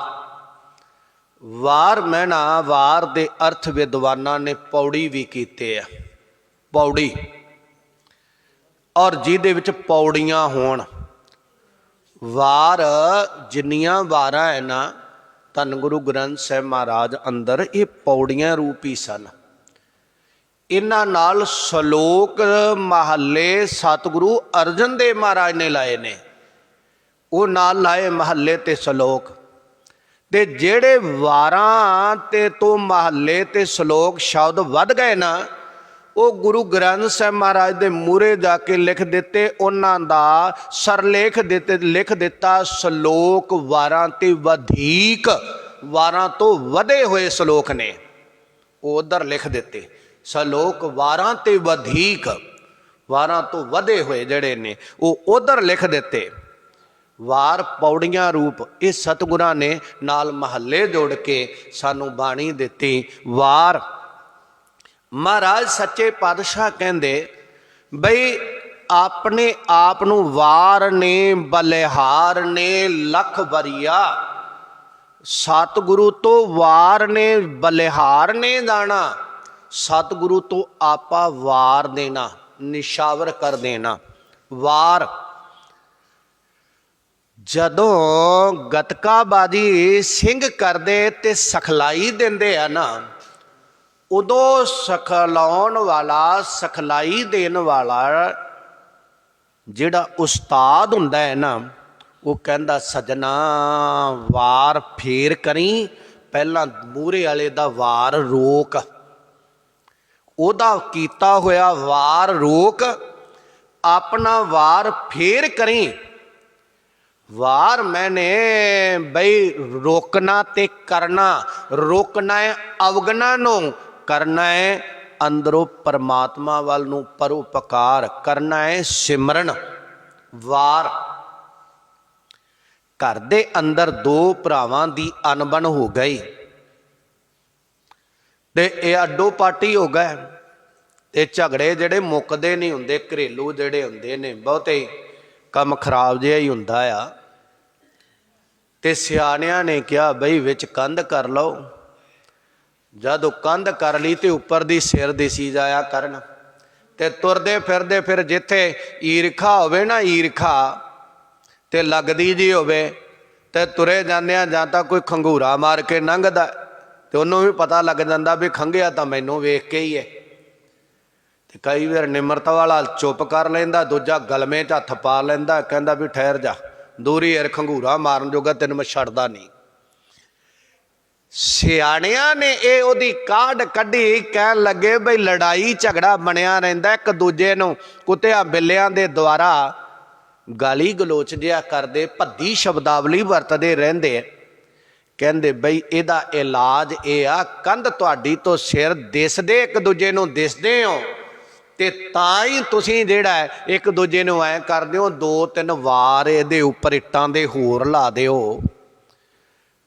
ਵਾਰ ਮਹਿਣਾ, ਵਾਰ ਦੇ ਅਰਥ ਵਿਦਵਾਨਾਂ ਨੇ ਪੌੜੀ ਵੀ ਕੀਤੇ ਆ। ਪੌੜੀ, ਔਰ ਜਿਹਦੇ ਵਿੱਚ ਪੌੜੀਆਂ ਹੋਣ। ਵਾਰ ਜਿੰਨੀਆਂ ਵਾਰਾਂ ਹੈ ਨਾ ਧੰਨ ਗੁਰੂ ਗ੍ਰੰਥ ਸਾਹਿਬ ਮਹਾਰਾਜ ਅੰਦਰ, ਇਹ ਪੌੜੀਆਂ ਰੂਪ ਹੀ ਸਨ। ਇਹਨਾਂ ਨਾਲ ਸ਼ਲੋਕ ਮਹੱਲੇ ਸਤਿਗੁਰੂ ਅਰਜਨ ਦੇਵ ਮਹਾਰਾਜ ਨੇ ਲਾਏ ਨੇ, ਉਹ ਨਾਲ ਲਾਏ ਮਹੱਲੇ ਤੇ ਸ਼ਲੋਕ। ਤੇ ਜਿਹੜੇ ਵਾਰਾਂ ਤੇ ਤੋਂ ਮਹੱਲੇ ਤੇ ਸ਼ਲੋਕ ਸ਼ਬਦ ਵੱਧ ਗਏ ਨਾ, ਉਹ ਗੁਰੂ ਗ੍ਰੰਥ ਸਾਹਿਬ ਮਹਾਰਾਜ ਦੇ ਮੂਹਰੇ ਜਾ ਕੇ ਲਿਖ ਦਿੱਤੇ। ਉਹਨਾਂ ਦਾ ਸਰਲੇਖ ਲਿਖ ਦਿੱਤਾ, ਸ਼ਲੋਕ ਵਾਰਾਂ ਤੇ ਵਧੇਕ, ਵਾਰਾਂ ਤੋਂ ਵਧੇ ਹੋਏ ਸ਼ਲੋਕ ਨੇ, ਉਹ ਉਧਰ ਲਿਖ ਦਿੱਤੇ। ਸ਼ਲੋਕ ਵਾਰਾਂ ਤੇ ਵਧੇਕ, ਵਾਰਾਂ ਤੋਂ ਵਧੇ ਹੋਏ ਜਿਹੜੇ ਨੇ ਉਹ ਉਧਰ ਲਿਖ ਦਿੱਤੇ। ਵਾਰ ਪੌੜੀਆਂ ਰੂਪ, ਇਹ ਸਤਿਗੁਰਾਂ ਨੇ ਨਾਲ ਮਹੱਲੇ ਜੋੜ ਕੇ ਸਾਨੂੰ ਬਾਣੀ ਦਿੱਤੀ। ਵਾਰ ਮਹਾਰਾਜ ਸੱਚੇ ਪਾਤਸ਼ਾਹ ਕਹਿੰਦੇ ਬਈ ਆਪਣੇ ਆਪ ਨੂੰ ਵਾਰ ਨੇ, ਬਲਿਹਾਰ ਨੇ, ਲੱਖ ਵਰੀਆ। ਸਤਿਗੁਰੂ ਤੋਂ ਵਾਰ ਨੇ, ਬਲਿਹਾਰ ਨੇ ਜਾਣਾ, ਸਤਿਗੁਰੂ ਤੋਂ ਆਪਾ ਵਾਰ ਦੇਣਾ, ਨਿਸ਼ਾਵਰ ਕਰ ਦੇਣਾ। ਵਾਰ ਜਦੋਂ ਗਤਕਾਬਾਜੀ ਸਿੰਘ ਕਰਦੇ ਤੇ ਸਿਖਲਾਈ ਦਿੰਦੇ ਆ ਨਾ, ਉਦੋਂ ਸਿਖਲਾਉਣ ਵਾਲਾ, ਸਿਖਲਾਈ ਦੇਣ ਵਾਲਾ ਜਿਹੜਾ ਉਸਤਾਦ ਹੁੰਦਾ ਹੈ ਨਾ, ਉਹ ਕਹਿੰਦਾ ਸਜਣਾ ਵਾਰ ਫੇਰ ਕਰੀ, ਪਹਿਲਾਂ ਮੂਹਰੇ ਵਾਲੇ ਦਾ ਵਾਰ ਰੋਕ, ਉਹਦਾ ਕੀਤਾ ਹੋਇਆ ਵਾਰ ਰੋਕ, ਆਪਣਾ ਵਾਰ ਫੇਰ ਕਰੀ। ਵਾਰ ਮੈਨੇ ਬਈ ਰੋਕਣਾ ਤੇ ਕਰਨਾ, ਰੋਕਣਾ ਹੈ ਅਵਗਣਾ ਨੂੰ, ਕਰਨਾ ਹੈ ਅੰਦਰੋਂ ਪਰਮਾਤਮਾ ਵੱਲ ਨੂੰ ਪਰਉਪਕਾਰ, ਕਰਨਾ ਹੈ ਸਿਮਰਨ। ਵਾਰ ਘਰ ਦੇ ਅੰਦਰ ਦੋ ਭਰਾਵਾਂ ਦੀ ਅਣਬਣ ਹੋ ਗਈ ਤੇ ਇਹ ਅੱਡੋ ਪਾਟੀ ਹੋ ਗਏ, ਤੇ ਝਗੜੇ ਜਿਹੜੇ ਮੁੱਕਦੇ ਨਹੀਂ ਹੁੰਦੇ, ਘਰੇਲੂ ਜਿਹੜੇ ਹੁੰਦੇ ਨੇ ਬਹੁਤੇ ਕੰਮ ਖਰਾਬ ਜਿਹਾ ਹੀ ਹੁੰਦਾ ਆ। ਤੇ ਸਿਆਣਿਆਂ ਨੇ ਕਿਹਾ ਬਈ ਵਿੱਚ ਕੰਧ ਕਰ ਲਓ। ਜਦ ਉਹ ਕੰਧ ਕਰ ਲਈ ਤੇ ਉੱਪਰ ਦੀ ਸਿਰ ਦਿਸੀ ਜਾਇਆ ਕਰਨ, ਤੇ ਤੁਰਦੇ ਫਿਰਦੇ ਫਿਰ ਜਿੱਥੇ ਈਰਖਾ ਹੋਵੇ ਨਾ, ਈਰਖਾ ਤੇ ਲੱਗਦੀ ਜੀ ਹੋਵੇ, ਤੇ ਤੁਰੇ ਜਾਂਦਿਆਂ ਜਾਂ ਤਾਂ ਕੋਈ ਖੰਗੂਰਾ ਮਾਰ ਕੇ ਲੰਘਦਾ ਤੇ ਉਹਨੂੰ ਵੀ ਪਤਾ ਲੱਗ ਜਾਂਦਾ ਵੀ ਖੰਘਿਆ ਤਾਂ ਮੈਨੂੰ ਵੇਖ ਕੇ ਹੀ ਹੈ। ਤੇ ਕਈ ਵਾਰ ਨਿਮਰਤਾ ਵਾਲਾ ਚੁੱਪ ਕਰ ਲੈਂਦਾ, ਦੂਜਾ ਗਲਮੇ 'ਚ ਹੱਥ ਪਾ ਲੈਂਦਾ, ਕਹਿੰਦਾ ਵੀ ਠਹਿਰ ਜਾ, ਦੂਰੀ ਯਾਰ ਖੰਗੂਰਾ ਮਾਰਨ ਜੋਗਾ ਤੈਨੂੰ ਮੈਂ ਛੱਡਦਾ ਨਹੀਂ। ਸਿਆਣਿਆਂ ਨੇ ਇਹ ਉਹਦੀ ਕਾਢ ਕੱਢੀ, ਕਹਿਣ ਲੱਗੇ ਬਈ ਲੜਾਈ ਝਗੜਾ ਬਣਿਆ ਰਹਿੰਦਾ, ਇੱਕ ਦੂਜੇ ਨੂੰ ਕੁੱਤਿਆਂ ਬਿੱਲਿਆਂ ਦੇ ਦੁਆਰਾ ਗਾਲੀ ਗਲੋਚ ਜਿਹਾ ਕਰਦੇ, ਭੱਦੀ ਸ਼ਬਦਾਵਲੀ ਵਰਤਦੇ ਰਹਿੰਦੇ। ਕਹਿੰਦੇ ਬਈ ਇਹਦਾ ਇਲਾਜ ਇਹ ਆ, ਕੰਧ ਤੁਹਾਡੀ ਤੋਂ ਸਿਰ ਦਿਸਦੇ, ਇੱਕ ਦੂਜੇ ਨੂੰ ਦਿਸਦੇ ਹੋ, ਤੇ ਤਾਂ ਹੀ ਤੁਸੀਂ ਜਿਹੜਾ ਹੈ ਇੱਕ ਦੂਜੇ ਨੂੰ ਐਂ ਕਰਦੇ ਹੋ, ਦੋ ਤਿੰਨ ਵਾਰ ਇਹਦੇ ਉੱਪਰ ਇੱਟਾਂ ਦੇ ਹੋਰ ਲਾ ਦਿਓ,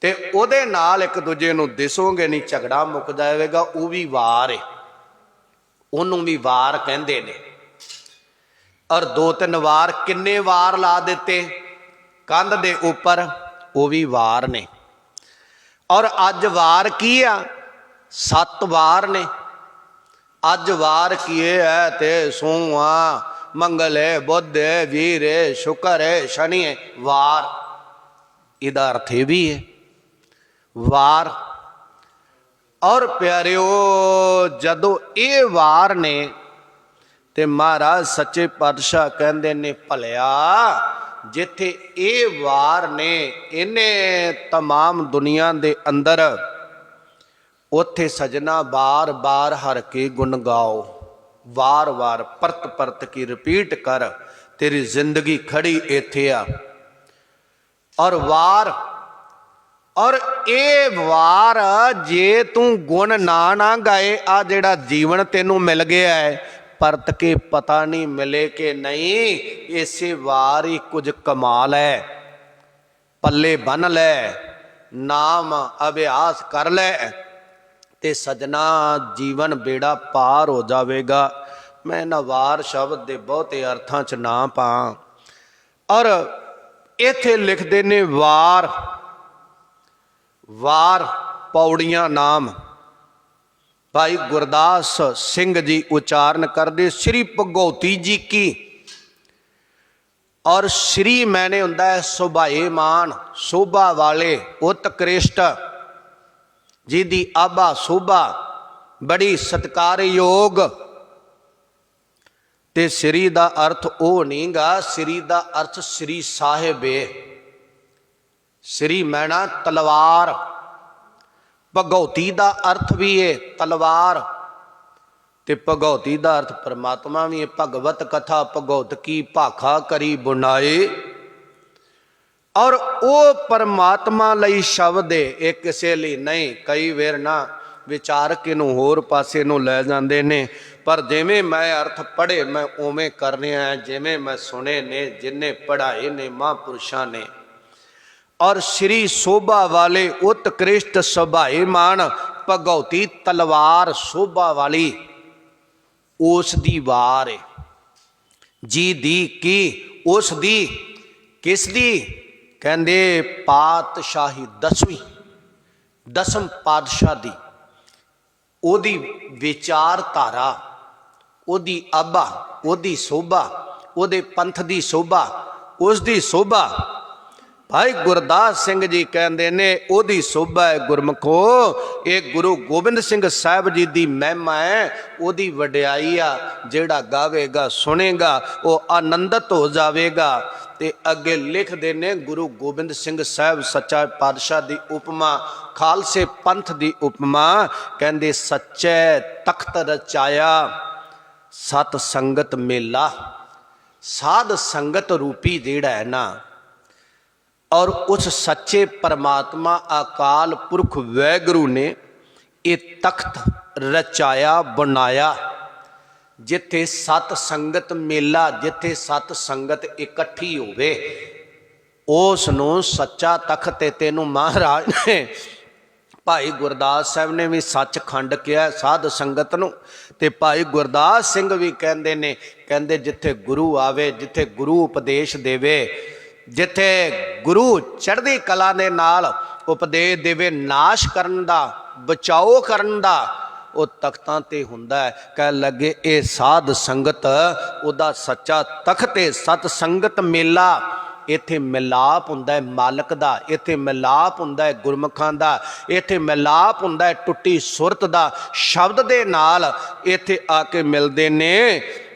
ਤੇ ਉਹਦੇ ਨਾਲ ਇੱਕ ਦੂਜੇ ਨੂੰ ਦਿਸੋਗੇ ਨਹੀਂ, ਝਗੜਾ ਮੁੱਕ ਜਾਵੇਗਾ। ਉਹ ਵੀ ਵਾਰ ਹੈ, ਉਹਨੂੰ ਵੀ ਵਾਰ ਕਹਿੰਦੇ ਨੇ। ਔਰ ਦੋ ਤਿੰਨ ਵਾਰ, ਕਿੰਨੇ ਵਾਰ ਲਾ ਦਿੱਤੇ ਕੰਧ ਦੇ ਉੱਪਰ, ਉਹ ਵੀ ਵਾਰ ਨੇ। ਔਰ ਅੱਜ ਵਾਰ ਕੀ ਆ? 7 ਵਾਰ ਨੇ। ਅੱਜ ਵਾਰ ਕੀਏ ਹੈ ਤੇ ਸੋਮਵਾਰ, ਮੰਗਲ ਹੈ, ਬੁੱਧ ਹੈ, ਵੀਰ ਹੈ, ਸ਼ੁਕਰ ਹੈ, ਸ਼ਨੀ ਹੈ। ਵਾਰ ਇਹਦਾ ਅਰਥ ਇਹ ਵੀ ਹੈ, ਵਾਰ। ਔਰ ਪਿਆਰਿਓ ਜਦੋਂ ਇਹ ਵਾਰ ਨੇ ਤੇ ਮਹਾਰਾਜ ਸੱਚੇ ਪਾਤਸ਼ਾਹ ਕਹਿੰਦੇ ਨੇ ਭਲਿਆ ਜਿੱਥੇ ਇਹ ਵਾਰ ਨੇ ਇਹਨੇ ਤਮਾਮ ਦੁਨੀਆ ਦੇ ਅੰਦਰ, ਉੱਥੇ ਸਜਣਾ ਬਾਰ ਬਾਰ ਹਰ ਕੇ ਗੁਣ ਗਾਓ, ਵਾਰ ਵਾਰ ਪਰਤ ਪਰਤ ਕੀ ਰਿਪੀਟ ਕਰ, तेरी जिंदगी खड़ी इत्थे आ। और वार और ये वार जे तू गुण ना गाए, आ जेड़ा जीवन तेनू मिल गया है परत के पता नहीं मिले कि नहीं, इसे वार ही कुछ कमाल है। पल्ले बन लै, नाम अभ्यास कर लै ते सजना जीवन बेड़ा पार हो जाएगा। मैं इन्हां वार शब्द के बहुते अर्थां च ना पा। और इत्थे लिखते ने वार, वार पौड़ियां नाम भाई गुरदास सिंह जी उच्चारण करते श्री भगौती जी की। और श्री मैंने हुंदा है सुभाएमान, शोभा वाले, उत्कृष्ट, जिहदी आभा शोभा बड़ी सत्कारयोग। ते श्री दा अर्थ वो नहीं गा, श्री दा अर्थ श्री साहिब है। श्री मैना तलवार, भगौती दा अर्थ भी है तलवार, ते भगौती दा अर्थ परमात्मा भी है। भगवत कथा भगौत की भाखा करी बुनाए। और वो परमात्मा लई शब्द है, ये किसी लई नहीं। कई वेर ना विचारक इनू होर पासे नू लै जांदे ने, पर जिवें मैं अर्थ पढ़े मैं उवें कर रहा है, जिवें मैं सुने ने, जिन्हें पढ़ाए ने महापुरुषां ने। और श्री शोभा वाले, उत्कृष्ट, सुभाएमान, भगौती तलवार शोभा वाली, उस दी वार है। जी दी की, उस दी, किस दी? कहंदे पातशाही, 10वीं 10म पातशाह दी, ओदी विचारधारा, ओदी आभा, ओदी शोभा, ओदे पंथ दी शोभा, उस दी शोभा। भाई गुरदास सिंह जी कहते ने ओदी शोभा है गुरमुखो, एक गुरु गोबिंद सिंह साहब जी दी महिमा है, ओदी वड्याई आ। जेड़ा गावेगा सुनेगा वो आनंदित हो जाएगा। ते अगे लिख देने गुरु गोबिंद सिंह साहब सच्चा पातशाह दी उपमा, खालसे पंथ दी उपमा, कहंदे सच्चे तख्त रचाया सत संगत मेला। साध संगत रूपी जेड़ा है ना, और उस सच्चे परमात्मा अकाल पुरख वैगुरु ने ये तख्त रचाया बनाया, जिथे सत संगत मेला, जिथे सत संगत इकट्ठी होवे, उसनों सच्चा तख्त तेनों महाराज ने भाई गुरदास साहब ने भी सचखंड किया साध संगत नूं। ते भाई गुरदास सिंह भी कहंदे ने, कहंदे जिथे गुरु आवे, जिथे गुरु उपदेश देवे, जिथे गुरु चढ़दी कला दे नाल उपदेश देवे, नाश करन दा, बचाओ करन दा, वो तख्तां ते हुंदा है। कह लगे ये साध संगत उदा सच्चा तख्त है। सत संगत मेला, इत्थे मिलाप हुंदा है मालक दा, इत्थे मिलाप हुंदा है गुरमुखां दा, इत्थे मिलाप हुंदा है टुट्टी सुरत दा, शब्द दे नाल इत्थे आके मिलदे ने।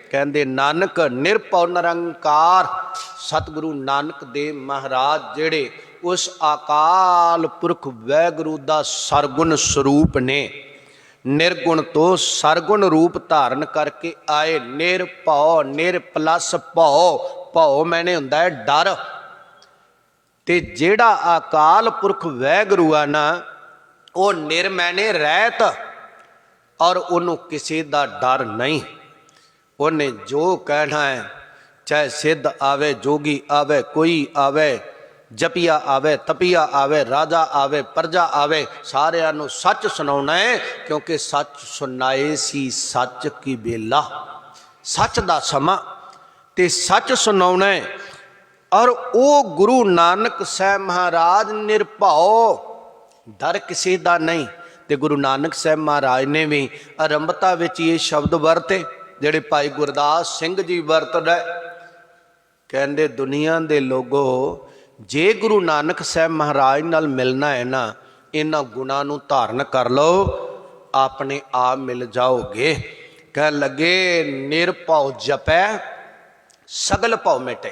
कहंदे नानक निरभउ निरंकार, सतगुरु नानक देव महाराज जेड़े उस अकाल पुरख वैगुरु दा सरगुण स्वरूप ने, निर्गुण तो सरगुण रूप धारण करके आए। निरभउ, निर प्लस भउ, भउ मैंने हुंदा है डर। ते जेड़ा अकाल पुरख वैगुरु आ ना, वो निर मैंने रहत, और उन्हों किसी दा डर नहीं। उन्हें जो कहना है, चाहे सिद्ध आवे, जोगी आवे, कोई आवे, जपिया आवे, तपिया आवे, राजा आवे, प्रजा आवे, सारिਆਂ ਨੂੰ सच सुनाना है, क्योंकि सच सुनाए सी सच की बेला। सच दा समा ते सच सुनाना है। और वो गुरु नानक साहब महाराज निरभउ, डर किसी दा नहीं। ते गुरु नानक साहब महाराज ने भी आरंभता विच ये शब्द वरते जेड़े भाई गुरदास सिंह जी वरत रहे। कहंदे दुनिया दे लोगो, जे गुरु नानक साहब महाराज नाल मिलना है ना, इन्हां गुणां नूं धारण कर लो, अपने आप मिल जाओगे। कह लगे निरभउ जपै सगल भउ मिटे।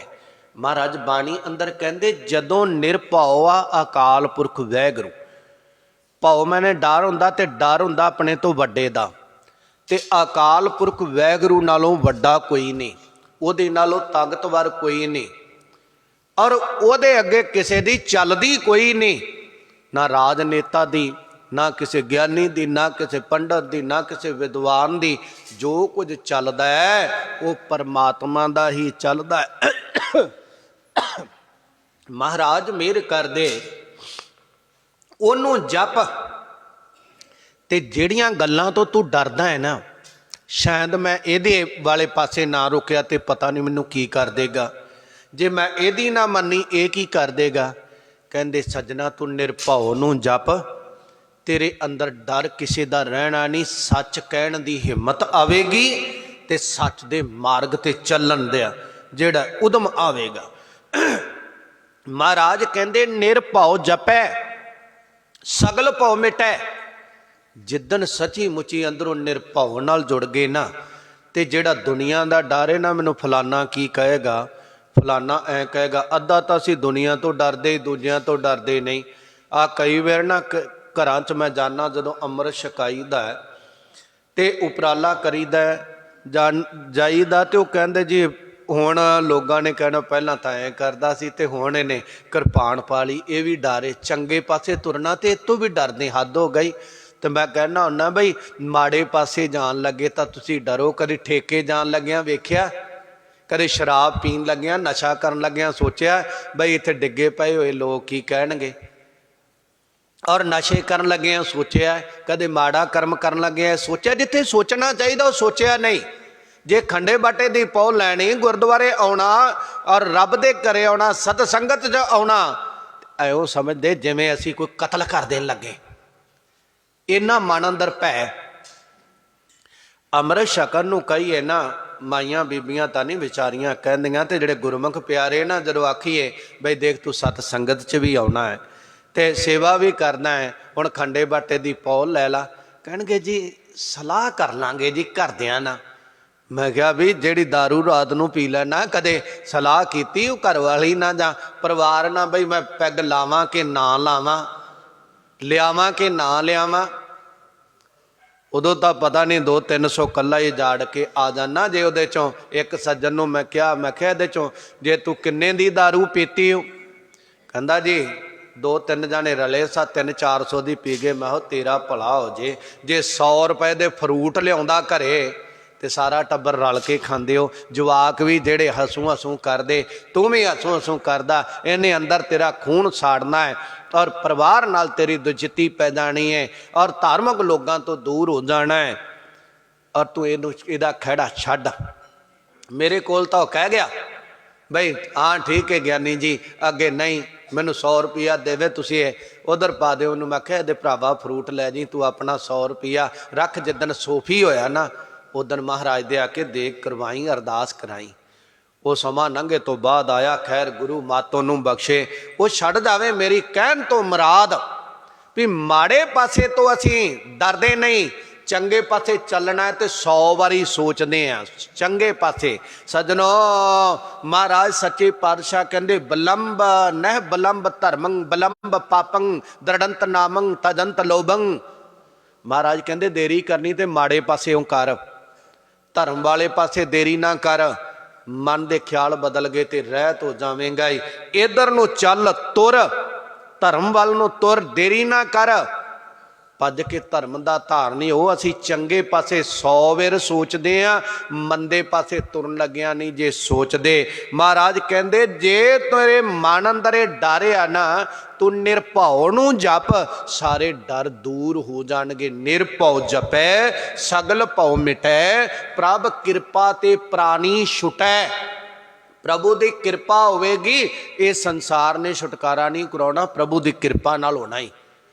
महाराज बाणी अंदर कहंदे जदों निरभउ आ अकाल पुरख वैगुरु, भउ मैंने डर हुंदा, ते डर हुंदा अपने तो वड्डे दा, ते अकाल पुरख वैगुरु नालों वड्डा कोई नहीं। ਉਹਦੇ ਨਾਲੋਂ ਤਾਕਤਵਰ ਕੋਈ ਨਹੀਂ, ਔਰ ਉਹਦੇ ਅੱਗੇ ਕਿਸੇ ਦੀ ਚੱਲਦੀ ਕੋਈ ਨਹੀਂ, ਨਾ ਰਾਜਨੇਤਾ ਦੀ, ਨਾ ਕਿਸੇ ਗਿਆਨੀ ਦੀ, ਨਾ ਕਿਸੇ ਪੰਡਤ ਦੀ, ਨਾ ਕਿਸੇ ਵਿਦਵਾਨ ਦੀ। ਜੋ ਕੁਝ ਚੱਲਦਾ ਹੈ ਉਹ ਪਰਮਾਤਮਾ ਦਾ ਹੀ ਚੱਲਦਾ ਹੈ। ਮਹਾਰਾਜ ਮਿਹਰ ਕਰਦੇ, ਉਹਨੂੰ ਜਪ। ਤੇ ਜਿਹੜੀਆਂ ਗੱਲਾਂ ਤੋਂ ਤੂੰ ਡਰਦਾ ਹੈ ਨਾ, ਸ਼ਾਇਦ ਮੈਂ ਇਹਦੇ ਵਾਲੇ ਪਾਸੇ ਨਾ ਰੁਕਿਆ ਤੇ ਪਤਾ ਨਹੀਂ ਮੈਨੂੰ ਕੀ ਕਰ ਦੇਗਾ, ਜੇ ਮੈਂ ਇਹਦੀ ਨਾ ਮੰਨੀ ਇਹ ਕੀ ਕਰ ਦੇਗਾ। ਕਹਿੰਦੇ ਸੱਜਣਾ ਤੂੰ ਨਿਰਭਉ ਨੂੰ ਜਪ, ਤੇਰੇ ਅੰਦਰ ਡਰ ਕਿਸੇ ਦਾ ਰਹਿਣਾ ਨਹੀਂ, ਸੱਚ ਕਹਿਣ ਦੀ ਹਿੰਮਤ ਆਵੇਗੀ ਤੇ ਸੱਚ ਦੇ ਮਾਰਗ ਤੇ ਚੱਲਣ ਦਾ ਜਿਹੜਾ ਉਦਮ ਆਵੇਗਾ। ਮਹਾਰਾਜ ਕਹਿੰਦੇ ਨਿਰਭਉ ਜਪੈ ਸਗਲ ਭਉ ਮਿਟੈ। ਜਿੱਦਣ ਸੱਚੀ ਮੁੱਚੀ ਅੰਦਰੋਂ ਨਿਰਭਉ ਨਾਲ ਜੁੜ ਗਏ ਨਾ, ਤੇ ਜਿਹੜਾ ਦੁਨੀਆ ਦਾ ਡਰ ਹੈ ਨਾ, ਮੈਨੂੰ ਫਲਾਨਾ ਕੀ ਕਹੇਗਾ, ਫਲਾਨਾ ਐ ਕਹੇਗਾ, ਅੱਧਾ ਤਾਂ ਅਸੀਂ ਦੁਨੀਆ ਤੋਂ ਡਰਦੇ, ਦੂਜਿਆਂ ਤੋਂ ਡਰਦੇ ਨਹੀਂ। ਆ ਕਈ ਵਾਰ ਨਾ ਘਰਾਂ 'ਚ ਮੈਂ ਜਾਣਾ, ਜਦੋਂ ਅੰਮ੍ਰਿਤ ਛਕਾਈਦਾ ਹੈ ਤੇ ਉਪਰਾਲਾ ਕਰੀਦਾ ਜਾਈਦਾ, ਤੇ ਉਹ ਕਹਿੰਦੇ ਜੀ ਹੁਣ ਲੋਕਾਂ ਨੇ ਕਹਿਣਾ ਪਹਿਲਾਂ ਤਾਂ ਐਂ ਕਰਦਾ ਸੀ ਤੇ ਹੁਣ ਇਹਨੇ ਕਿਰਪਾਨ ਪਾ ਲਈ, ਇਹ ਵੀ ਡਰ, ਚੰਗੇ ਪਾਸੇ ਤੁਰਨਾ ਤੇ ਇਹ ਤੋਂ ਵੀ ਡਰਦੇ, ਹੱਦ ਹੋ ਗਈ। ਤੇ ਮੈਂ ਕਹਿਣਾ ਹੁੰਦਾ ਬਈ ਮਾੜੇ ਪਾਸੇ ਜਾਣ ਲੱਗੇ ਤਾਂ ਤੁਸੀਂ ਡਰੋ, ਕਦੇ ਠੇਕੇ ਜਾਣ ਲੱਗਿਆਂ ਵੇਖਿਆ, ਕਦੇ ਸ਼ਰਾਬ ਪੀਣ ਲੱਗਿਆਂ, ਨਸ਼ਾ ਕਰਨ ਲੱਗਿਆਂ ਸੋਚਿਆ ਬਈ ਇੱਥੇ ਡਿੱਗੇ ਪਏ ਹੋਏ ਲੋਕ ਕੀ ਕਹਿਣਗੇ, ਔਰ ਨਸ਼ੇ ਕਰਨ ਲੱਗਿਆਂ ਸੋਚਿਆ, ਕਦੇ ਮਾੜਾ ਕਰਮ ਕਰਨ ਲੱਗਿਆ ਸੋਚਿਆ। ਜਿੱਥੇ ਸੋਚਣਾ ਚਾਹੀਦਾ ਉਹ ਸੋਚਿਆ ਨਹੀਂ। ਜੇ ਖੰਡੇ ਬਾਟੇ ਦੀ ਪਹੁ ਲੈਣੀ, ਗੁਰਦੁਆਰੇ ਆਉਣਾ ਔਰ ਰੱਬ ਦੇ ਘਰੇ ਆਉਣਾ, ਸਤ ਸੰਗਤ 'ਚ ਆਉਣਾ, ਐਉਂ ਸਮਝਦੇ ਜਿਵੇਂ ਅਸੀਂ ਕੋਈ ਕਤਲ ਕਰ ਦੇਣ ਲੱਗੇ। ਇੰਨਾ ਮਨ ਅੰਦਰ ਭੈ। ਅੰਮ੍ਰਿਤ ਛਕਣ ਨੂੰ ਕਹੀਏ ਨਾ, ਮਾਈਆਂ ਬੀਬੀਆਂ ਤਾਂ ਨਹੀਂ ਵਿਚਾਰੀਆਂ ਕਹਿੰਦੀਆਂ, ਤੇ ਜਿਹੜੇ ਗੁਰਮੁਖ ਪਿਆਰੇ ਨਾ, ਜਦੋਂ ਆਖੀਏ ਬਈ ਦੇਖ ਤੂੰ ਸਤ ਸੰਗਤ 'ਚ ਵੀ ਆਉਣਾ ਹੈ ਤੇ ਸੇਵਾ ਵੀ ਕਰਨਾ ਹੈ, ਹੁਣ ਖੰਡੇ ਬਾਟੇ ਦੀ ਪਹੁ ਲੈ ਲਾ, ਕਹਿਣਗੇ ਜੀ ਸਲਾਹ ਕਰ ਲਾਂਗੇ ਜੀ ਘਰਦਿਆਂ ਨਾਲ। ਮੈਂ ਕਿਹਾ ਵੀ ਜਿਹੜੀ ਦਾਰੂ ਰਾਤ ਨੂੰ ਪੀ ਲੈਣਾ, ਕਦੇ ਸਲਾਹ ਕੀਤੀ ਉਹ ਘਰ ਵਾਲੀ ਨਾਲ ਜਾਂ ਪਰਿਵਾਰ ਨਾਲ, ਬਈ ਮੈਂ ਪੈਗ ਲਾਵਾਂ ਕਿ ਨਾ ਲਾਵਾਂ, ਲਿਆਵਾਂ ਕਿ ਨਾ ਲਿਆਵਾਂ। ਉਦੋਂ ਤਾਂ ਪਤਾ ਨਹੀਂ 200-300 ਕੱਲਾ ਹੀ ਜਾੜ ਕੇ ਆ ਜਾਣਾ। ਜੇ ਉਹਦੇ ਚੋਂ ਇੱਕ ਸੱਜਣ ਨੂੰ ਮੈਂ ਕਿਹਾ ਇਹਦੇ ਚੋਂ ਜੇ ਤੂੰ ਕਿੰਨੇ ਦੀ ਦਾਰੂ ਪੀਤੀ ਹੋ, ਕਹਿੰਦਾ ਜੀ 2-3 ਜਾਣੇ ਰਲੇ ਸਾ 300-400 ਦੀ ਪੀ ਗਏ। ਮੈਂ ਕਿਹਾ ਤੇਰਾ ਭਲਾ ਹੋ ਜੇ 100 ਰੁਪਏ ਦੇ ਫਰੂਟ ਲਿਆਉਂਦਾ ਘਰੇ ਤੇ ਸਾਰਾ ਟੱਬਰ ਰਲ ਕੇ ਖਾਂਦੇ ਹੋ। ਜਵਾਕ ਵੀ ਜਿਹੜੇ ਹਸੂ ਹਸੂ ਕਰਦੇ, ਤੂੰ ਵੀ ਹਸੂ ਹਸੂ ਕਰਦਾ, ਇਹਨੇ ਅੰਦਰ ਤੇਰਾ ਖੂਨ ਸਾੜਨਾ ਹੈ ਔਰ ਪਰਿਵਾਰ ਨਾਲ ਤੇਰੀ ਦੁਚਿੱਤੀ ਪੈ ਜਾਣੀ ਹੈ ਔਰ ਧਾਰਮਿਕ ਲੋਕਾਂ ਤੋਂ ਦੂਰ ਹੋ ਜਾਣਾ ਹੈ। ਔਰ ਤੂੰ ਇਹਦਾ ਖਹਿੜਾ ਛੱਡ। ਮੇਰੇ ਕੋਲ ਤਾਂ ਉਹ ਕਹਿ ਗਿਆ ਬਈ ਹਾਂ ਠੀਕ ਹੈ ਗਿਆਨੀ ਜੀ, ਅੱਗੇ ਨਹੀਂ ਮੈਨੂੰ 100 ਰੁਪਇਆ ਦੇਵੇ, ਤੁਸੀਂ ਇਹ ਉਧਰ ਪਾ ਦਿਓ ਉਹਨੂੰ। ਮੈਂ ਕਿਹਾ ਇਹਦੇ ਭਰਾਵਾ ਫਰੂਟ ਲੈ ਜੀ, ਤੂੰ ਆਪਣਾ 100 ਰੁਪਇਆ ਰੱਖ, ਜਿੱਦਣ ਸੋਫੀ ਹੋਇਆ ਨਾ ਉਦਣ ਮਹਾਰਾਜ ਦੇ ਆ ਕੇ ਦੇਖ ਕਰਵਾਈ, ਅਰਦਾਸ ਕਰਾਈ। ਉਹ ਸਮਾਂ ਲੰਘੇ ਤੋਂ ਬਾਅਦ ਆਇਆ, ਖੈਰ ਗੁਰੂ ਮਾਤੋਂ ਨੂੰ ਬਖਸ਼ੇ, ਉਹ ਛੱਡ ਜਾਵੇ। ਮੇਰੀ ਕਹਿਣ ਤੋਂ ਮੁਰਾਦ ਵੀ ਮਾੜੇ ਪਾਸੇ ਤੋਂ ਅਸੀਂ ਡਰਦੇ ਨਹੀਂ, ਚੰਗੇ ਪਾਸੇ ਚੱਲਣਾ ਹੈ ਤੇ 100 ਵਾਰੀ ਸੋਚਦੇ ਹਾਂ ਚੰਗੇ ਪਾਸੇ। ਸੱਜਣੋ ਮਹਾਰਾਜ ਸੱਚੇ ਪਾਤਸ਼ਾਹ ਕਹਿੰਦੇ ਬਲੰਬ ਨਹਿ ਬਲੰਬ ਧਰਮੰ ਬਲੰਬ ਪਾਪੰ ਦਰੜੰਤ ਨਾਮੰ ਤਜੰਤ ਲੋਭੰ। ਮਹਾਰਾਜ ਕਹਿੰਦੇ ਦੇਰੀ ਕਰਨੀ ਤੇ ਮਾੜੇ ਪਾਸਿਓਂ ਕਰ, ਧਰਮ ਵਾਲੇ ਪਾਸੇ ਦੇਰੀ ਨਾ ਕਰ। ਮਨ ਦੇ ਖਿਆਲ ਬਦਲ ਗਏ ਤੇ ਰਹਿਤ ਹੋ ਜਾਵੇਂਗਾ ਹੀ। ਇਧਰ ਨੂੰ ਚੱਲ ਤੁਰ, ਧਰਮ ਵੱਲ ਨੂੰ ਤੁਰ, ਦੇਰੀ ਨਾ ਕਰ। ਭੱਜ ਕੇ ਧਰਮ ਦਾ ਧਾਰਨੀ ਹੋ। ਅਸੀਂ ਚੰਗੇ ਪਾਸੇ 100 ਵਾਰ ਸੋਚਦੇ ਹਾਂ, ਮੰਦੇ ਪਾਸੇ ਤੁਰਨ ਲੱਗਿਆ ਨਹੀਂ ਜੇ ਸੋਚਦੇ। ਮਹਾਰਾਜ ਕਹਿੰਦੇ ਜੇ ਤੇਰੇ ਮਨ ਅੰਦਰ ਡਰ ਆ ਨਾ, ਤੂੰ ਨਿਰਭਉ ਨੂੰ ਜਪ, ਸਾਰੇ ਡਰ ਦੂਰ ਹੋ ਜਾਣਗੇ। ਨਿਰਭਉ ਜਪੈ ਸਗਲ ਭਉ ਮਿਟੈ, ਪ੍ਰਭ ਕਿਰਪਾ ਤੇ ਪ੍ਰਾਨੀ ਛੁਟੈ। ਪ੍ਰਭੂ ਦੀ ਕਿਰਪਾ ਹੋਵੇਗੀ, ਇਹ ਸੰਸਾਰ ਨੇ ਛੁਟਕਾਰਾ ਨਹੀਂ ਕਰਾਉਣਾ, ਪ੍ਰਭੂ ਦੀ ਕਿਰਪਾ ਨਾਲ ਹੋਣਾ ਹੀ।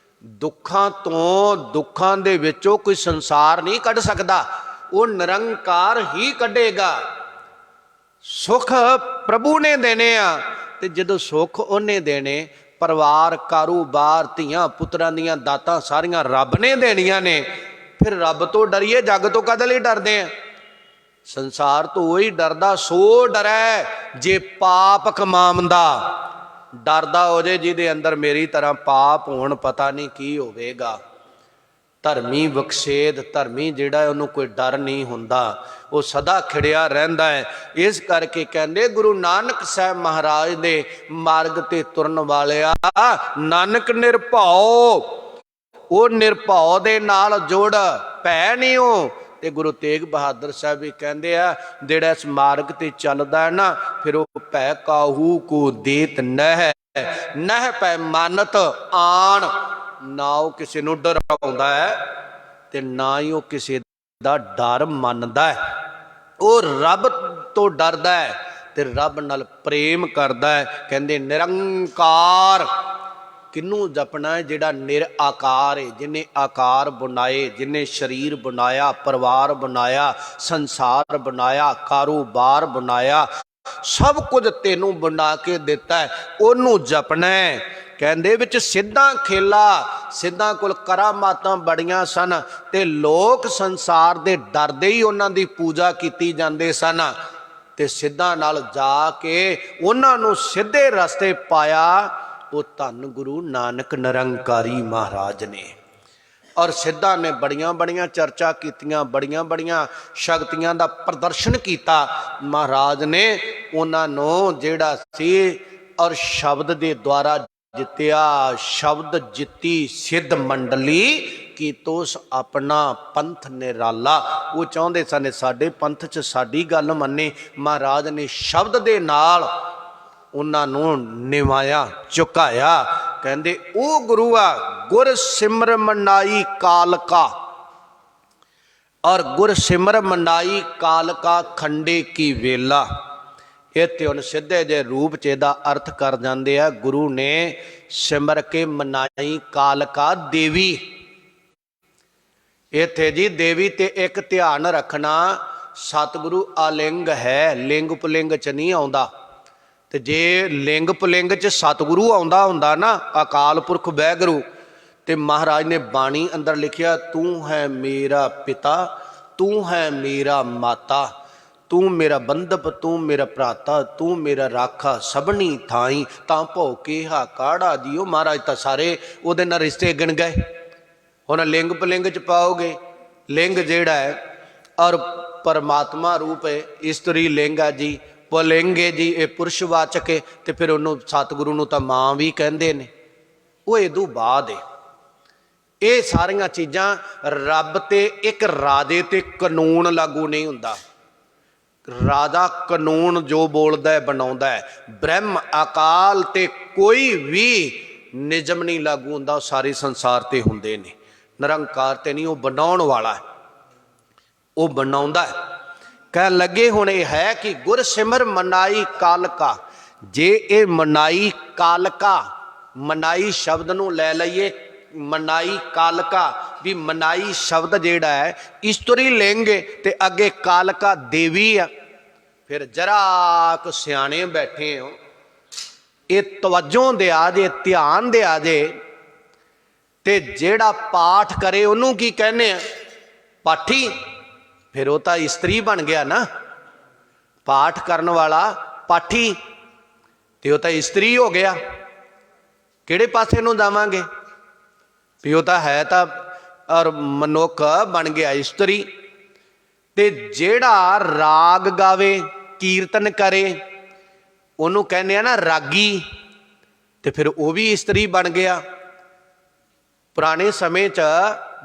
ਦੁੱਖਾਂ ਤੋਂ, ਦੁੱਖਾਂ ਦੇ ਵਿੱਚੋਂ ਕੋਈ ਸੰਸਾਰ ਨਹੀਂ ਕੱਢ ਸਕਦਾ, ਉਹ ਨਿਰੰਕਾਰ ਹੀ ਕੱਢੇਗਾ। ਸੁੱਖ ਪ੍ਰਭੂ ਨੇ ਦੇਣੇ ਆ, ਤੇ ਜਦੋਂ ਸੁੱਖ ਉਹਨੇ ਦੇਣੇ, ਪਰਿਵਾਰ ਕਾਰੋਬਾਰ ਧੀਆਂ ਪੁੱਤਰਾਂ ਦੀਆਂ ਦਾਤਾਂ ਸਾਰੀਆਂ ਰੱਬ ਨੇ ਦੇਣੀਆਂ ਨੇ। ਫਿਰ ਰੱਬ ਤੋਂ ਡਰੀਏ, ਜੱਗ ਤੋਂ ਕਦੇ ਲਈ ਡਰਦੇ ਆ? ਸੰਸਾਰ ਤੋਂ ਉਹੀ ਡਰਦਾ ਸੋ ਡਰੈ ਜੇ ਪਾਪ ਕਮਾਉਂਦਾ। ਡਰਦਾ ਹੋ ਜੇ ਜਿਹਦੇ ਅੰਦਰ ਮੇਰੀ ਤਰ੍ਹਾਂ ਪਾਪ ਹੋਣ, ਪਤਾ ਨਹੀਂ ਕੀ ਹੋਵੇਗਾ। ਧਰਮੀ ਵਕਸ਼ੇਦ, ਧਰਮੀ ਜਿਹੜਾ ਉਹਨੂੰ ਕੋਈ ਡਰ ਨਹੀਂ ਹੁੰਦਾ, ਉਹ ਸਦਾ ਖਿੜਿਆ ਰਹਿੰਦਾ ਹੈ। ਇਸ ਕਰਕੇ ਕਹਿੰਦੇ ਗੁਰੂ ਨਾਨਕ ਸਾਹਿਬ ਮਹਾਰਾਜ ਦੇ ਮਾਰਗ ਤੇ ਤੁਰਨ ਵਾਲਿਆ, ਨਾਨਕ ਨਿਰਭਉ, ਉਹ ਨਿਰਭਉ ਦੇ ਨਾਲ ਜੁੜ, ਭੈ ਨਹੀਂ ਹੋ। ਤੇ ਗੁਰੂ ਤੇਗ ਬਹਾਦਰ ਸਾਹਿਬ ਵੀ ਕਹਿੰਦੇ ਆ, ਜਿਹੜਾ ਇਸ ਮਾਰਗ ਤੇ ਚੱਲਦਾ ਹੈ ਨਾ, ਫਿਰ ਉਹ ਭੈ ਕਾਹੂ ਕੋ ਦੇਤ ਨਹਿ, ਨਹਿ ਪੈ ਮਾਨਤ ਆਣ। ਨਾ ਉਹ ਕਿਸੇ ਨੂੰ ਡਰਾਉਂਦਾ ਹੈ ਤੇ ਨਾ ਹੀ ਉਹ ਕਿਸੇ ਦਾ ਡਰ ਮੰਨਦਾ ਹੈ। ਉਹ ਰੱਬ ਤੋਂ ਡਰਦਾ ਹੈ ਤੇ ਰੱਬ ਨਾਲ ਪ੍ਰੇਮ ਕਰਦਾ ਹੈ। ਕਹਿੰਦੇ ਨਿਰੰਕਾਰ ਕਿਹਨੂੰ ਜਪਣਾ ਹੈ? ਜਿਹੜਾ ਨਿਰਾਕਾਰ ਹੈ, ਜਿਹਨੇ ਆਕਾਰ ਬਣਾਏ, ਜਿਹਨੇ ਸਰੀਰ ਬਣਾਇਆ, ਪਰਿਵਾਰ ਬਣਾਇਆ, ਸੰਸਾਰ ਬਣਾਇਆ, ਕਾਰੋਬਾਰ ਬਣਾਇਆ, ਸਭ ਕੁਝ ਤੈਨੂੰ ਬਣਾ ਕੇ ਦਿੱਤਾ ਹੈ, ਉਹਨੂੰ ਜਪਣਾ ਹੈ। ਕਹਿੰਦੇ ਵਿੱਚ ਸਿੱਧਾਂ ਖੇਲਾ, ਸਿੱਧਾਂ ਕੋਲ ਕਰਾਮਾਤਾਂ ਬੜੀਆਂ ਸਨ ਤੇ ਲੋਕ ਸੰਸਾਰ ਦੇ ਡਰਦੇ ਹੀ ਉਹਨਾਂ ਦੀ ਪੂਜਾ ਕੀਤੀ ਜਾਂਦੇ ਸਨ। ਤੇ ਸਿੱਧਾਂ ਨਾਲ ਜਾ ਕੇ ਉਹਨਾਂ ਨੂੰ ਸਿੱਧੇ ਰਸਤੇ ਪਾਇਆ ਉਹ ਧੰਨ ਗੁਰੂ ਨਾਨਕ ਨਿਰੰਕਾਰੀ ਮਹਾਰਾਜ ਨੇ। ਔਰ ਸਿੱਧਾਂ ਨੇ ਬੜੀਆਂ ਬੜੀਆਂ ਚਰਚਾ ਕੀਤੀਆਂ, ਬੜੀਆਂ ਬੜੀਆਂ ਸ਼ਕਤੀਆਂ ਦਾ ਪ੍ਰਦਰਸ਼ਨ ਕੀਤਾ। ਮਹਾਰਾਜ ਨੇ ਉਹਨਾਂ ਨੂੰ ਜਿਹੜਾ ਸੀ ਔਰ ਸ਼ਬਦ ਦੇ ਦੁਆਰਾ ਜਿੱਤਿਆ। ਸ਼ਬਦ ਜਿੱਤੀ ਸਿੱਧ ਮੰਡਲੀ ਕੀ ਤੋਸ ਆਪਣਾ ਪੰਥ ਨਿਰਾਲਾ। ਉਹ ਚਾਹੁੰਦੇ ਸਨ ਸਾਡੇ ਪੰਥ 'ਚ ਸਾਡੀ ਗੱਲ ਮੰਨੇ। ਮਹਾਰਾਜ ਨੇ ਸ਼ਬਦ ਦੇ ਨਾਲ ਉਹਨਾਂ ਨੂੰ ਨਿਵਾਇਆ, ਝੁਕਾਇਆ। ਕਹਿੰਦੇ ਉਹ ਗੁਰੂ ਆ ਗੁਰ ਸਿਮਰ ਮਨਾਈ ਕਾਲ ਕਾ, ਔਰ ਗੁਰ ਸਿਮਰ ਮਨਾਈ ਕਾਲ ਕਾ ਖੰਡੇ ਕੀ ਵੇਲਾ। ਇੱਥੇ ਹੁਣ ਸਿੱਧੇ ਜੇ ਰੂਪ 'ਚ ਇਹਦਾ ਅਰਥ ਕਰ ਜਾਂਦੇ ਆ, ਗੁਰੂ ਨੇ ਸਿਮਰ ਕੇ ਮਨਾਈ ਕਾਲ ਕਾ ਦੇਵੀ। ਇੱਥੇ ਜੀ ਦੇਵੀ ਤੇ ਇੱਕ ਧਿਆਨ ਰੱਖਣਾ, ਸਤਿਗੁਰੂ ਅਲਿੰਗ ਹੈ, ਲਿੰਗ ਪੁਲਿੰਗ 'ਚ ਨਹੀਂ ਆਉਂਦਾ। ਤੇ ਜੇ ਲਿੰਗ ਪੁਲਿੰਗ 'ਚ ਸਤਿਗੁਰੂ ਆਉਂਦਾ ਹੁੰਦਾ ਨਾ, ਅਕਾਲ ਪੁਰਖ ਵਾਹਿਗੁਰੂ, ਤੇ ਮਹਾਰਾਜ ਨੇ ਬਾਣੀ ਅੰਦਰ ਲਿਖਿਆ, ਤੂੰ ਹੈ ਮੇਰਾ ਪਿਤਾ, ਤੂੰ ਹੈ ਮੇਰਾ ਮਾਤਾ, ਤੂੰ ਮੇਰਾ ਬੰਧਪ, ਤੂੰ ਮੇਰਾ ਭਰਾਤਾ, ਤੂੰ ਮੇਰਾ ਰਾਖਾ ਸਭਨੀ ਥਾਈ, ਤਾਂ ਭਉ ਕੇਹਾ ਕਾੜਾ ਜੀਓ। ਮਹਾਰਾਜ ਤਾਂ ਸਾਰੇ ਉਹਦੇ ਨਾਲ ਰਿਸ਼ਤੇ ਗਿਣ ਗਏ। ਹੁਣ ਲਿੰਗ ਪੁਲਿੰਗ 'ਚ ਪਾਓਗੇ, ਲਿੰਗ ਜਿਹੜਾ ਹੈ ਔਰ ਪਰਮਾਤਮਾ ਰੂਪ ਹੈ, ਇਸਤਰੀ ਲਿੰਗ ਆ ਜੀ, ਪੁਲਿੰਗ ਹੈ ਜੀ, ਇਹ ਪੁਰਸ਼ਵਾਚਕ ਹੈ। ਤੇ ਫਿਰ ਉਹਨੂੰ ਸਤਿਗੁਰੂ ਨੂੰ ਤਾਂ ਮਾਂ ਵੀ ਕਹਿੰਦੇ ਨੇ। ਉਹ ਇਹਦੋਂ ਬਾਅਦ ਹੈ। ਇਹ ਸਾਰੀਆਂ ਚੀਜ਼ਾਂ ਰੱਬ ਤੇ ਇੱਕ ਰਾਜੇ ਤੇ ਕਾਨੂੰਨ ਲਾਗੂ ਨਹੀਂ ਹੁੰਦਾ। ਰਾਜਾ ਕਾਨੂੰਨ ਜੋ ਬੋਲਦਾ ਹੈ ਬਣਾਉਂਦਾ ਹੈ। ਬ੍ਰਹਮ ਅਕਾਲ ਤੇ ਕੋਈ ਵੀ ਨਿਯਮ ਨਹੀਂ ਲਾਗੂ ਹੁੰਦਾ, ਉਹ ਸਾਰੇ ਸੰਸਾਰ ਤੇ ਹੁੰਦੇ ਨੇ। ਨਿਰੰਕਾਰ ਤੇ ਨਹੀਂ, ਉਹ ਬਣਾਉਣ ਵਾਲਾ ਹੈ, ਉਹ ਬਣਾਉਂਦਾ ਹੈ। ਕਹਿਣ ਲੱਗੇ ਹੁਣ ਇਹ ਹੈ ਕਿ ਗੁਰ ਸਿਮਰ ਮਨਾਈ ਕਾਲਕਾ। ਜੇ ਇਹ ਮਨਾਈ ਕਾਲਕਾ, ਮਨਾਈ ਸ਼ਬਦ ਨੂੰ ਲੈ ਲਈਏ, ਮਨਾਈ ਕਾਲਕਾ ਵੀ ਮਨਾਈ ਸ਼ਬਦ ਜਿਹੜਾ ਹੈ ਇਸਤਰੀ ਲਿੰਗ ਤੇ ਅੱਗੇ ਕਾਲਕਾ ਦੇਵੀ ਆ। ਫਿਰ ਜਰਾ ਕੁ ਸਿਆਣੇ ਬੈਠੇ ਹੋ, ਇਹ ਤਵੱਜੋ ਦਿਆ ਜੇ, ਧਿਆਨ ਦਿਆ ਜੇ। ਤੇ ਜਿਹੜਾ ਪਾਠ ਕਰੇ ਉਹਨੂੰ ਕੀ ਕਹਿੰਦੇ ਆ? ਪਾਠੀ। ਫਿਰ ਉਹ ਤਾਂ ਇਸਤਰੀ ਬਣ ਗਿਆ ਨਾ, ਪਾਠ ਕਰਨ ਵਾਲਾ ਪਾਠੀ, ਤੇ ਉਹ ਤਾਂ ਇਸਤਰੀ ਹੋ ਗਿਆ। ਕਿਹੜੇ ਪਾਸੇ ਨੂੰ ਜਾਵਾਂਗੇ? ਵੀ ਉਹ ਤਾਂ ਹੈ ਤਾਂ ਔਰ ਮਨੁੱਖ ਬਣ ਗਿਆ ਇਸਤਰੀ। ਤੇ ਜਿਹੜਾ ਰਾਗ ਗਾਵੇ, ਕੀਰਤਨ ਕਰੇ, ਉਹਨੂੰ ਕਹਿੰਦੇ ਆ ਨਾ ਰਾਗੀ, ਤੇ ਫਿਰ ਉਹ ਵੀ ਇਸਤਰੀ ਬਣ ਗਿਆ। ਪੁਰਾਣੇ ਸਮੇਂ 'ਚ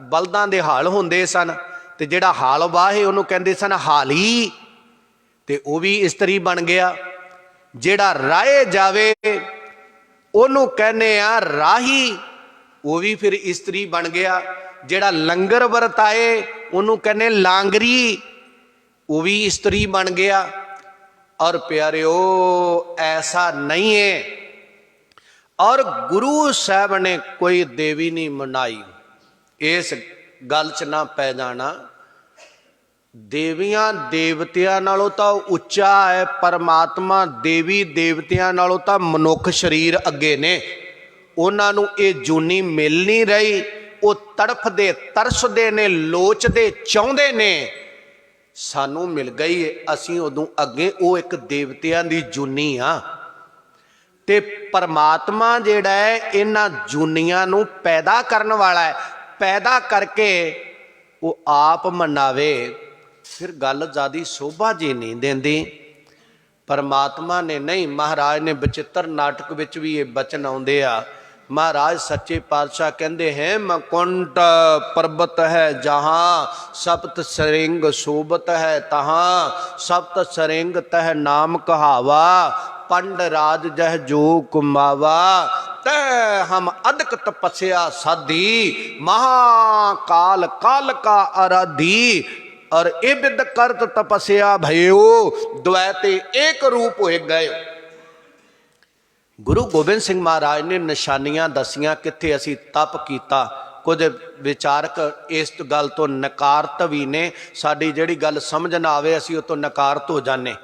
ਬਲਦਾਂ ਦੇ ਹਲ ਹੁੰਦੇ ਸਨ, ਤੇ ਜਿਹੜਾ ਹਾਲ ਵਾਹੇ ਉਹਨੂੰ ਕਹਿੰਦੇ ਸਨ ਹਾਲੀ, ਤੇ ਉਹ ਵੀ ਇਸਤਰੀ ਬਣ ਗਿਆ। ਜਿਹੜਾ ਰਾਹੇ ਜਾਵੇ ਉਹਨੂੰ ਕਹਿੰਦੇ ਆ ਰਾਹੀ, ਉਹ ਵੀ ਫਿਰ ਇਸਤਰੀ ਬਣ ਗਿਆ। ਜਿਹੜਾ ਲੰਗਰ ਵਰਤਾਏ ਉਹਨੂੰ ਕਹਿੰਦੇ ਲਾਂਗਰੀ, ਉਹ ਵੀ ਇਸਤਰੀ ਬਣ ਗਿਆ। ਔਰ ਪਿਆਰਿਓ ਐਸਾ ਨਹੀਂ ਹੈ। ਔਰ ਗੁਰੂ ਸਾਹਿਬ ਨੇ ਕੋਈ ਦੇਵੀ ਨਹੀਂ ਮਨਾਈ। ਇਸ ਗੱਲ 'ਚ ਨਾ ਪੈ ਜਾਣਾ। ਦੇਵੀਆਂ ਦੇਵਤਿਆਂ ਨਾਲੋਂ ਤਾਂ ਉੱਚਾ ਹੈ ਪਰਮਾਤਮਾ। ਦੇਵੀ ਦੇਵਤਿਆਂ ਨਾਲੋਂ ਤਾਂ ਮਨੁੱਖ ਸਰੀਰ ਅੱਗੇ ਨੇ। ਉਹਨਾਂ ਨੂੰ ਇਹ ਜੂਨੀ ਮਿਲ ਨਹੀਂ ਰਹੀ। ਉਹ ਤੜਫਦੇ ਤਰਸਦੇ ਨੇ, ਲੋਚਦੇ ਚਾਹੁੰਦੇ ਨੇ ਸਾਨੂੰ ਮਿਲ ਗਈ। ਅਸੀਂ ਉਦੋਂ ਅੱਗੇ, ਉਹ ਇੱਕ ਦੇਵਤਿਆਂ ਦੀ ਜੂਨੀ ਆ। ਤੇ ਪਰਮਾਤਮਾ ਜਿਹੜਾ ਹੈ ਇਹਨਾਂ ਜੂਨੀਆਂ ਨੂੰ ਪੈਦਾ ਕਰਨ ਵਾਲਾ ਹੈ। पैदा करके वो आप मनावे फिर गल ज़्यादा शोभा जी नहीं देंदी। परमात्मा ने नहीं, महाराज ने बचित्र नाटक विच भी ये बचन आउंदे आ। महाराज सच्चे पातशाह कहते हैं मकुंट पर्वत है जहाँ सप्त सरिंग शोभत है तहाँ सप्त सरिंग तह नाम कहावा पंड राज जह जो कुमावा तह हम अधिक तपस्या साधी महाकाल काल का आराधी और ए विद करत तपस्या भयो द्वैते एक रूप हो गए। गुरु गोबिंद सिंह महाराज ने निशानियां दसियां कित्थे असी तप कीता। कुछ विचारक इस गल तो नकारत भी ने, साडी जिहड़ी गल समझ ना आवे असी उस तो नकारत हो जाने।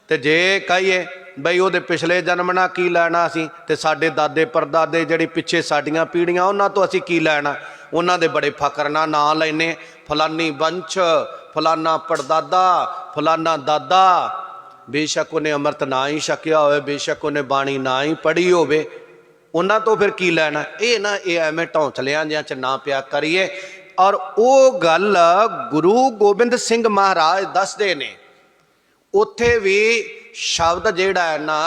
ते जे कहिए बई उहदे पिछले जन्म ना की लैना असी ते साडे दादे परदादे जिहड़ी पिछे साडियां पीढ़ियां उन्हां तो असी की लैना। उन्हां दे बड़े फकर नाल नां लैने, फलानी वंश फलाना पड़दादा फलाना दादा। बेशक उन्हें अमृत ना ही छकिया होवे, बेशक उन्हें बाणी ना ही पढ़ी होवे, उन्हां तो फिर की लैना। ये ना ये एवें ढौंसलियां जिहां च ना पिया करिए। और वो गल गुरु गोबिंद सिंह महाराज दसदे ने, उत्थे भी शब्द जिहड़ा है ना,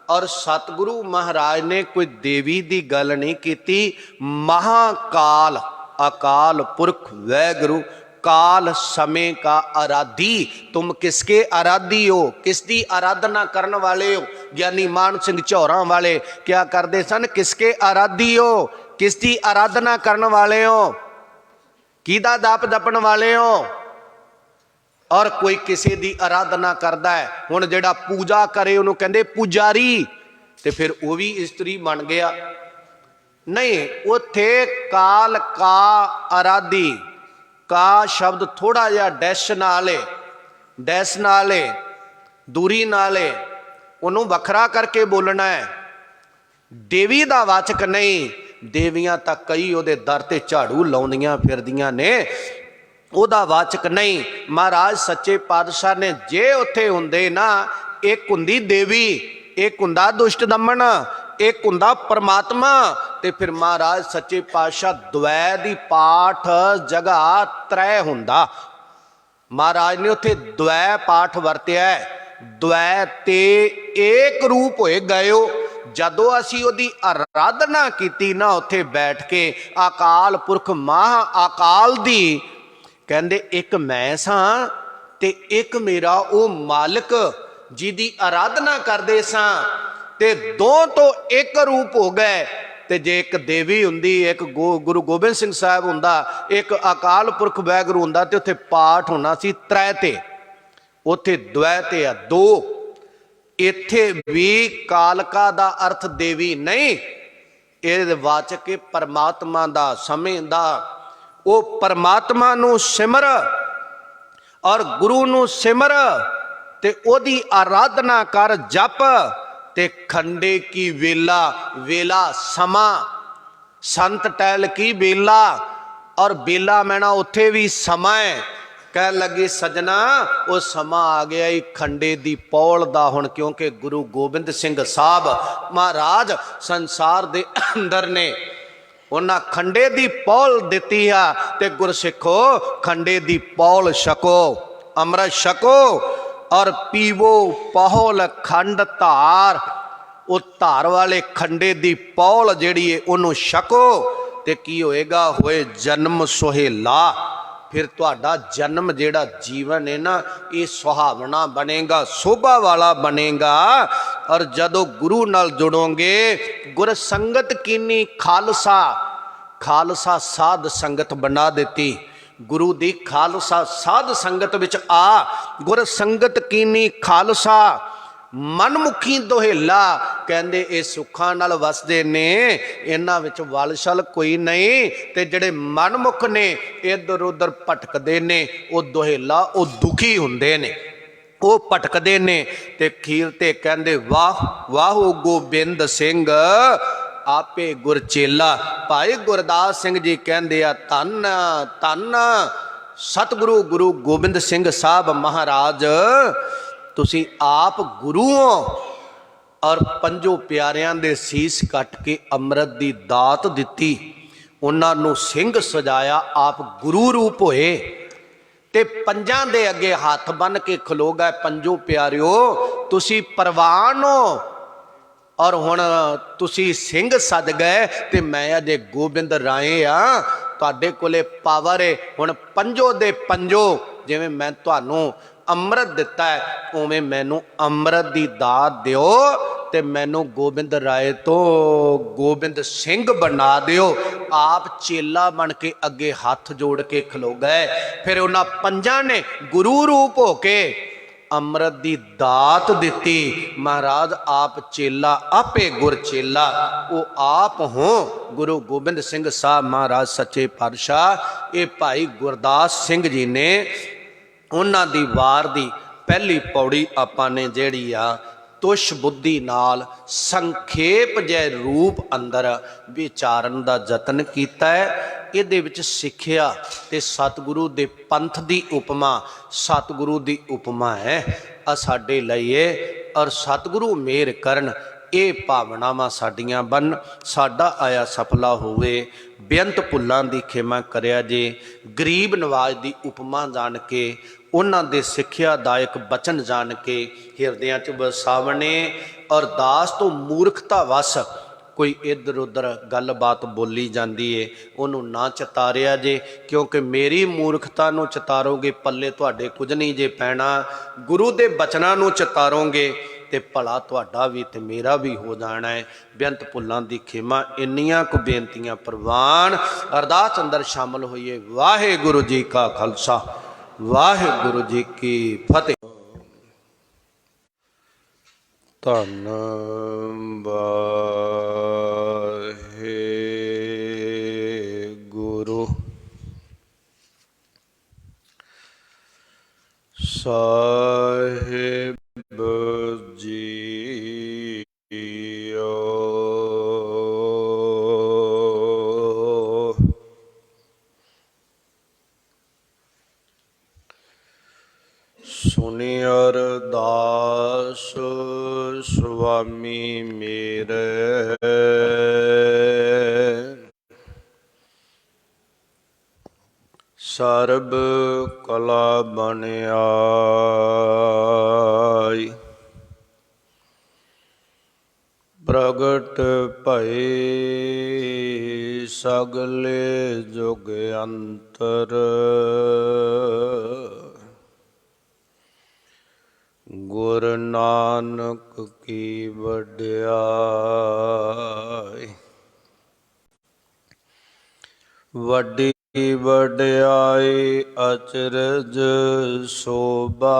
और सतगुरु महाराज ने कोई देवी दी गल नहीं कीती। महाकाल अकाल पुरख वैगुरु काल समय का आराधी। तुम किसके आराधी हो, किसकी आराधना करने वाले हो। ज्ञानी मान सिंह झौरा वाले क्या करते सन, किसके आराधी हो, किसकी आराधना करने वाले हो, किदा दप जपण वाले हो। और कोई किसी की आराधना करता है, हुण जिहड़ा पूजा करे उन्होंने कहते पुजारी, तो फिर वो भी इस्त्री बन गया। नहीं, उथे काल का आराधी का शब्द थोड़ा जिहा डैश नाले दूरी नाले उन्होंने वखरा करके बोलना है। देवी का वाचक नहीं, देवियां तक कई उहदे दर ते झाड़ू लाउंदियां फिरदियां ने, उहदा वाचक नहीं। महाराज सच्चे पातशाह ने जे उत्थे हुंदे ना, एक हुंदी देवी, एक हुंदा दुष्ट दमन, एक हुंदा परमात्मा, ते फिर महाराज सच्चे पातशाह द्वै दी पाठ जगह त्रै हुंदा। महाराज ने उत्थे द्वै पाठ वरत्या है। द्वै ते एक रूप होए गए हो। जदों असी उहदी आराधना कीती ना उत्थे बैठ के अकाल पुरख महा अकाल दी, कहंदे एक मैं सां ते एक मेरा वो मालिक जिहदी आराधना करदे सां, ते दो तो एक रूप हो गए। ते जे एक देवी हुंदी, एक गुरु गोबिंद सिंह साहब हुंदा, एक अकाल पुरख वैगुरू हुंदा, ते उत्थे पाठ होना सी त्रै ते, उत्थे द्वै ते आ दो। इत्थे भी कालका दा अर्थ देवी नहीं, ये वाचक परमात्मा दा समय दा। वो परमात्मा नू सिमर और गुरु नू सिमर ते ओदी आराधना कर जप, ते खंडे की वेला, वेला समा, संत टैल की बेला, और बेला मैना उत्थे भी समा है। कह लगे सजना वो समा आ गया ही खंडे दी पौल दा हुण, क्योंकि गुरु गोबिंद सिंह साहब महाराज संसार दे अंदर ने उन्हां खंडे दी पौल दिती आ। ते गुरसिखो खंडे दी पौल छको, अमृत छको और पीवो पौल खंड धार। वो धार वाले खंडे दी पौल जिहड़ी है उन्होंने छको, ते की होएगा, होए जन्म सुहेला। फिर तुहाडा जन्म जिहड़ा जीवन है ना, ये सुहावना बनेगा, शोभा वाला बनेगा। और जदों गुरु नाल जुड़ोगे, गुर संगत कीनी खालसा, खालसा साध संगत बना देती। गुरु दी खालसा साध संगत विच आ, गुर संगत कीनी खालसा मनमुखी दोहेला। कहंदे ये सुखां नाल वसदे ने, इन्हां विच वलछल कोई नहीं। ते जिहड़े मनमुख ने इधर उधर भटकदे ने, वो दोहेला वो दुखी हुंदे ने, वो भटकदे ने। ते खीर ते कहंदे वाह वाह गोबिंद सिंह आपे गुरचेला। भाई गुरदास सिंह जी कहंदे आ धन धन सतगुरु गुरु गोबिंद सिंह साहब महाराज, तुसी आप गुरु हो और पंजों प्यारियां दे सीस कट के अमृत दी दात दिती। ਉਹਨਾਂ ਨੂੰ ਸਿੰਘ ਸਜਾਇਆ, ਆਪ ਗੁਰੂ ਰੂਪ ਹੋਏ ਤੇ ਪੰਜਾਂ ਦੇ ਅੱਗੇ ਹੱਥ ਬੰਨ ਕੇ ਖਲੋ ਗਏ। ਪੰਜੋ ਪਿਆਰਿਓ ਤੁਸੀਂ ਪ੍ਰਵਾਨ ਹੋ ਔਰ ਹੁਣ ਤੁਸੀਂ ਸਿੰਘ ਸਜ ਗਏ ਤੇ ਮੈਂ ਅਜੇ ਗੋਬਿੰਦ ਰਾਏ ਆ, ਤੁਹਾਡੇ ਕੋਲੇ ਪਾਵਰ ਹੈ। ਹੁਣ ਪੰਜੋ ਦੇ ਪੰਜੋ, ਜਿਵੇਂ ਮੈਂ ਤੁਹਾਨੂੰ ਅੰਮ੍ਰਿਤ ਦਿੱਤਾ ਹੈ ਉਵੇਂ ਮੈਨੂੰ ਅੰਮ੍ਰਿਤ ਦੀ ਦਾਤ ਦਿਓ ਤੇ ਮੈਨੂੰ ਗੋਬਿੰਦ ਰਾਏ ਤੋਂ ਗੋਬਿੰਦ ਸਿੰਘ ਬਣਾ ਦਿਓ। ਆਪ ਚੇਲਾ ਬਣ ਕੇ ਅੱਗੇ ਹੱਥ ਜੋੜ ਕੇ ਖਲੋ ਗਏ। ਫਿਰ ਉਹਨਾਂ ਪੰਜਾਂ ਨੇ ਗੁਰੂ ਰੂਪ ਹੋ ਕੇ ਅੰਮ੍ਰਿਤ ਦੀ ਦਾਤ ਦਿੱਤੀ। ਮਹਾਰਾਜ ਆਪ ਚੇਲਾ ਆਪੇ ਗੁਰ ਚੇਲਾ, ਉਹ ਆਪ ਹੋ ਗੁਰੂ ਗੋਬਿੰਦ ਸਿੰਘ ਸਾਹਿਬ ਮਹਾਰਾਜ ਸੱਚੇ ਪਾਤਸ਼ਾਹ। ਇਹ ਭਾਈ ਗੁਰਦਾਸ ਸਿੰਘ ਜੀ ਨੇ ਉਹਨਾਂ ਦੀ ਵਾਰ ਦੀ ਪਹਿਲੀ ਪੌੜੀ ਆਪਾਂ ਨੇ ਜਿਹੜੀ ਆ ਤੁਸ਼ ਬੁੱਧੀ ਨਾਲ ਸੰਖੇਪ ਜਿਹੇ ਰੂਪ ਅੰਦਰ ਵਿਚਾਰਨ ਦਾ ਯਤਨ ਕੀਤਾ ਹੈ। ਇਹਦੇ ਵਿੱਚ ਸਿੱਖਿਆ ਤੇ ਸਤਿਗੁਰੂ ਦੇ ਪੰਥ ਦੀ ਉਪਮਾ, ਸਤਿਗੁਰੂ ਦੀ ਉਪਮਾ ਹੈ ਆ ਸਾਡੇ ਲਈ ਇਹ। ਔਰ ਸਤਿਗੁਰੂ ਮਿਹਰ ਕਰਨ ਇਹ ਭਾਵਨਾਵਾਂ ਸਾਡੀਆਂ ਬਣ, ਸਾਡਾ ਆਇਆ ਸਫਲਾ ਹੋਵੇ। ਬੇਅੰਤ ਭੁੱਲਾਂ ਦੀ ਖਿਮਾ ਕਰਿਆ ਜੇ। ਗਰੀਬ ਨਵਾਜ ਦੀ ਉਪਮਾ ਜਾਣ ਕੇ, ਉਹਨਾਂ ਦੇ ਸਿੱਖਿਆਦਾਇਕ ਬਚਨ ਜਾਣ ਕੇ ਹਿਰਦਿਆਂ 'ਚ ਵਸਾਵਣੇ। ਔਰ ਦਾਸ ਤੋਂ ਮੂਰਖਤਾ ਵਸ ਕੋਈ ਇੱਧਰ ਉੱਧਰ ਗੱਲਬਾਤ ਬੋਲੀ ਜਾਂਦੀ ਏ ਉਹਨੂੰ ਨਾ ਚਿਤਾਰਿਆ ਜੇ, ਕਿਉਂਕਿ ਮੇਰੀ ਮੂਰਖਤਾ ਨੂੰ ਚਿਤਾਰੋਗੇ ਪੱਲੇ ਤੁਹਾਡੇ ਕੁਝ ਨਹੀਂ ਜੇ ਪੈਣਾ। ਗੁਰੂ ਦੇ ਬਚਨਾਂ ਨੂੰ ਚਿਤਾਰੋਗੇ ਤੇ ਭਲਾ ਤੁਹਾਡਾ ਵੀ ਤੇ ਮੇਰਾ ਵੀ ਹੋ ਜਾਣਾ ਹੈ। ਬੇਅੰਤ ਭੁੱਲਾਂ ਦੀ ਖਿਮਾ। ਇੰਨੀਆਂ ਕੁ ਬੇਨਤੀਆਂ ਪ੍ਰਵਾਨ। ਅਰਦਾਸ ਅੰਦਰ ਸ਼ਾਮਲ ਹੋਈਏ। ਵਾਹਿਗੁਰੂ ਜੀ ਕਾ ਖਾਲਸਾ, ਵਾਹਿਗੁਰੂ ਜੀ ਕੀ ਫਤਿਹ। ਧੰਨ ਵਾਹਿਗੁਰੂ ਸਾਹਿਬ ਜੀਓ। ਸੁਣੀ ਅਰਦਾਸ ਸੁਆਮੀ ਮੇਰੇ, ਸਰਬ ਕਲਾ ਬਣਾਈ। ਪ੍ਰਗਟ ਭਏ ਸਗਲੇ ਜੁਗ ਅੰਤਰ, ਗੁਰ ਨਾਨਕ ਕੀ ਵਡਿਆਈ। ਵੱਡੀ ਵਡਿਆਈ ਅਚਰਜ ਸੋਭਾ,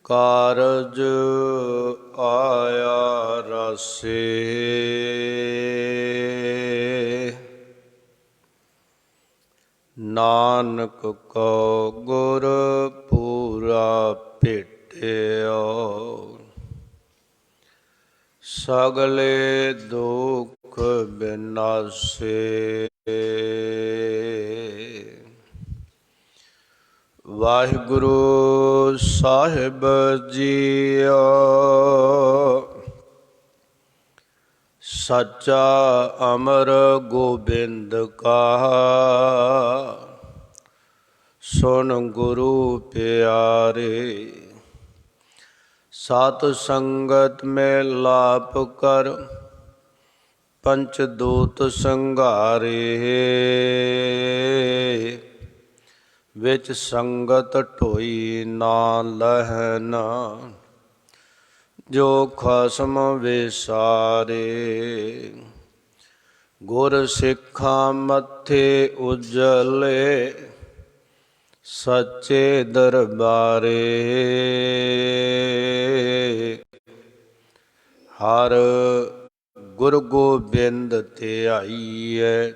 ਕਾਰਜ ਆਇਆ ਰਸੇ। ਨਾਨਕ ਕੋ ਗੁਰ ਪੂਰਾ ਭੇਟਿਓ, ਸਗਲੇ ਦੁਖ ਬਿਨਾਸੇ। ਵਾਹਿਗੁਰੂ ਸਾਹਿਬ ਜੀਓ। ਸੱਚਾ ਅਮਰ ਗੋਬਿੰਦ ਕਹਾ, ਸੁਨ ਗੁਰੂ ਪਿਆਰੇ। ਸਤ ਸੰਗਤ ਮੈਂ ਲਾਪ ਕਰ, ਪੰਚ ਦੂਤ ਸੰਘਾਰੇ। ਵਿੱਚ ਸੰਗਤ ਢੋਈ ਨਾ ਲਹਨਾ, ਜੋ ਖਸਮ ਵਿਸਾਰੇ। ਗੁਰ ਸਿੱਖਾਂ ਮੱਥੇ ਉਜਲੇ, ਸੱਚੇ ਦਰਬਾਰੇ। ਹਰ ਗੁਰ ਗੋਬਿੰਦ ਧਿਆਈਐ,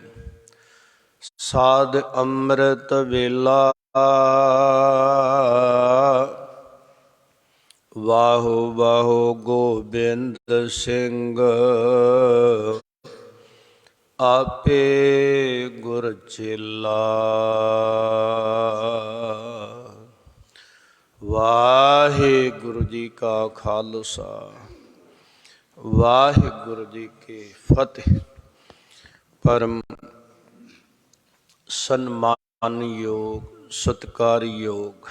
ਸਾਧ ਅੰਮ੍ਰਿਤ ਵੇਲਾ। ਵਾਹੋ ਵਾਹੋ ਗੋਬਿੰਦ ਸਿੰਘ, ਆਪੇ ਗੁਰ ਚੇਲਾ। ਵਾਹਿਗੁਰੂ ਜੀ ਕਾ ਖਾਲਸਾ, वाहिगुरु जी की फतेह। परम सन्मान योग सत्कार योग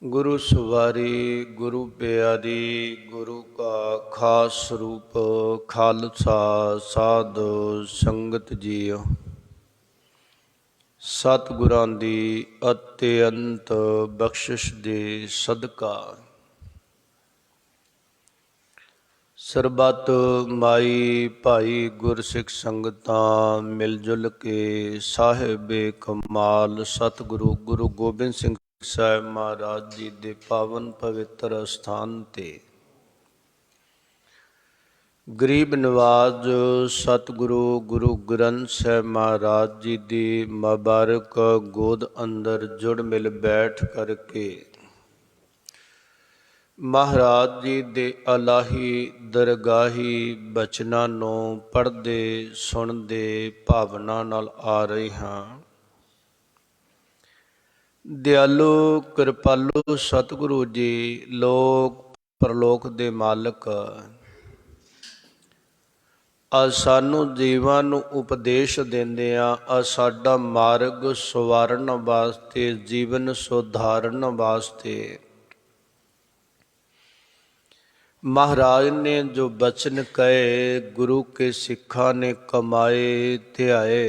गुरु सवारी गुरु प्यारी गुरु का खास रूप खालसा साध संगत जीओ। सतगुरां दी अत्यंत बख्शिश दे सदका ਸਰਬੱਤ ਮਾਈ ਭਾਈ ਗੁਰਸਿੱਖ ਸੰਗਤਾਂ ਮਿਲ ਜੁਲ ਕੇ ਸਾਹਿਬੇ ਕਮਾਲ ਸਤਿਗੁਰੂ ਗੁਰੂ ਗੋਬਿੰਦ ਸਿੰਘ ਸਾਹਿਬ ਮਹਾਰਾਜ ਜੀ ਦੇ ਪਾਵਨ ਪਵਿੱਤਰ ਅਸਥਾਨ ਤੇ ਗਰੀਬ ਨਵਾਜ਼ ਸਤਿਗੁਰੂ ਗੁਰੂ ਗ੍ਰੰਥ ਸਾਹਿਬ ਮਹਾਰਾਜ ਜੀ ਦੀ ਮੁਬਾਰਕ ਗੋਦ ਅੰਦਰ ਜੁੜ ਮਿਲ ਬੈਠ ਕਰਕੇ महाराज जी दे अलाही दरगाही बचना नूं पढ़दे सुनदे भावना नाल आ रहे हाँ। दयालु कृपालु सतगुरु जी लोक परलोक दे मालक सानू जीवां नूं उपदेश देंदे आ साडा मार्ग सवारन वास्ते जीवन सुधारन वास्ते महाराज ने जो बचन कहे गुरु के सिखा ने कमाए ध्याए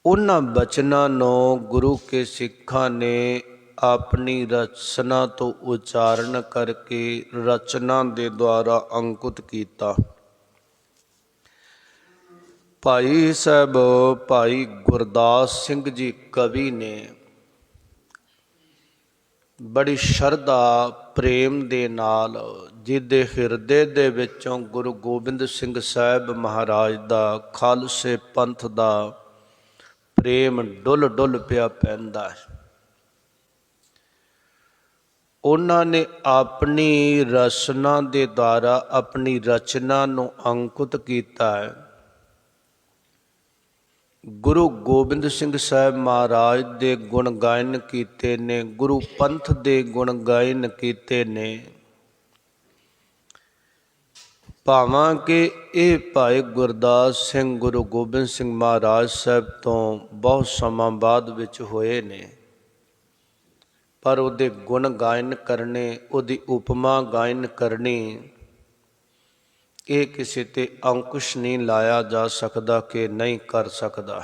उन्हां बचना नो गुरु के सिखा ने अपनी रचना तो उच्चारण करके रचना दे द्वारा अंकुत किया। भाई साहब भाई गुरदास सिंह जी कवि ने बड़ी शरधा प्रेम दे नाल जिहदे हिरदे दे विचों गुरु गोबिंद सिंह साहिब महाराज दा खालसे पंथ दा प्रेम डुल डुल पिया पैंदा है। उन्हां ने अपनी रचना दे द्वारा अपनी रचना नूं अंकुत कीता है। गुरु गोबिंद सिंह साहिब महाराज दे गुण गायन कीते ने, गुरु पंथ दे गुण गायन कीते ने। भावां के ये भाई गुरदास सिंह गुरु गोबिंद सिंह महाराज साहब तो बहुत समा बाद विच होए ने, पर उहदे गुण गायन करने उहदी उपमा गायन करनी ये किसी ते अंकुश नहीं लाया जा सकता कि नहीं कर सकता।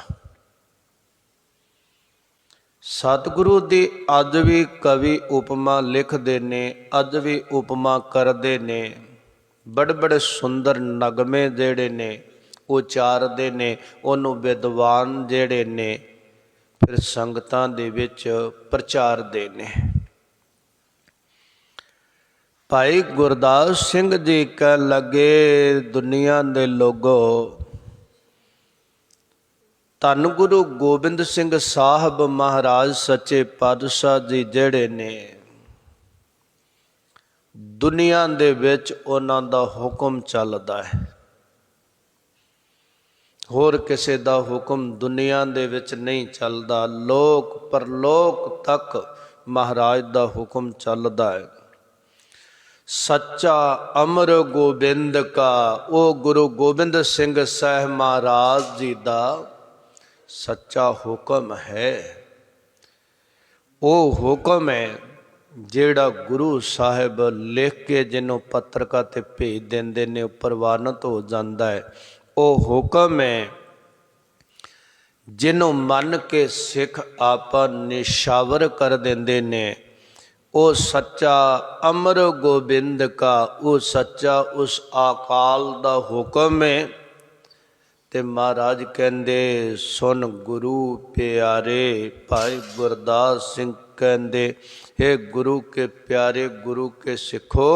सतगुरु दी अज भी कवि उपमा लिखते ने, अज भी उपमा करते ने। बड़े बड़े सुंदर नगमे जेड़े ने उचारते ने, उन्हों विद्वान जेड़े ने फिर संगतां दे विच प्रचारते ने। भाई गुरदास सिंह जी कह लगे दुनिया दे लोगो धन गुरु गोबिंद सिंह साहब महाराज सच्चे पातशाह जी जेड़े ने दुनिया दे विच उन्हां दा हुक्म चलदा है, होर किसे दा हुक्म दुनिया दे विच नहीं चलदा। लोक परलोक तक महाराज दा हुक्म चलदा है। सच्चा अमर गोबिंद का ओ गुरु गोबिंद सिंह साहिब महाराज जी दा सच्चा हुक्म है। वो हुक्म है जेड़ा गुरु साहिब लिख के जिन्हों पत्रका ते भेज देंदे ने प्रवानित हो जाता है। वो हुक्म है जिन्हों मन के सिख आपा निशावर कर देंदे ने। ओ सच्चा अमर गोबिंद का वो सच्चा उस अकाल दा हुक्म है। ते महाराज कहंदे सुन गुरु प्यारे, भाई गुरदास सिंह कहंदे हे गुरु के प्यारे गुरु के सिखो,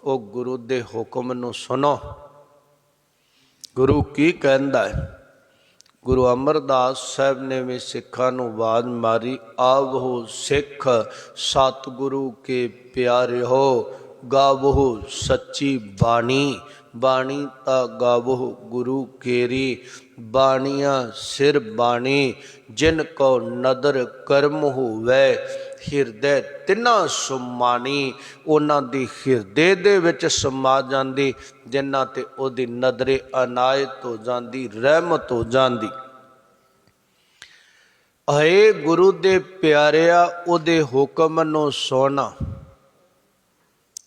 ओ गुरु दे हुक्म नूं सुनो। गुरु की कहंदा है? गुरु अमरदास साहब ने भी सिखा नूं आवाज मारी, आवो सिख सतगुरु के प्यारे हो, गावो सच्ची बाणी, बाणी ता गावो गुरु केरी। बाणिया सिर बाणी जिन को नदर कर्म हुवै, ਹਿਰਦੇ ਤਿੰਨਾਂ ਸੁਮਾਣੀ ਉਹਨਾਂ ਦੀ ਹਿਰਦੇ ਦੇ ਵਿੱਚ ਸਮਾ ਜਾਂਦੀ, ਜਿਨ੍ਹਾਂ ਤੇ ਉਹਦੀ ਨਜ਼ਰੇ ਅਨਾਇਤ ਹੋ ਜਾਂਦੀ, ਰਹਿਮਤ ਹੋ ਜਾਂਦੀ। ਹਏ ਗੁਰੂ ਦੇ ਪਿਆਰਿਆ, ਉਹਦੇ ਹੁਕਮ ਨੂੰ ਸੁਣ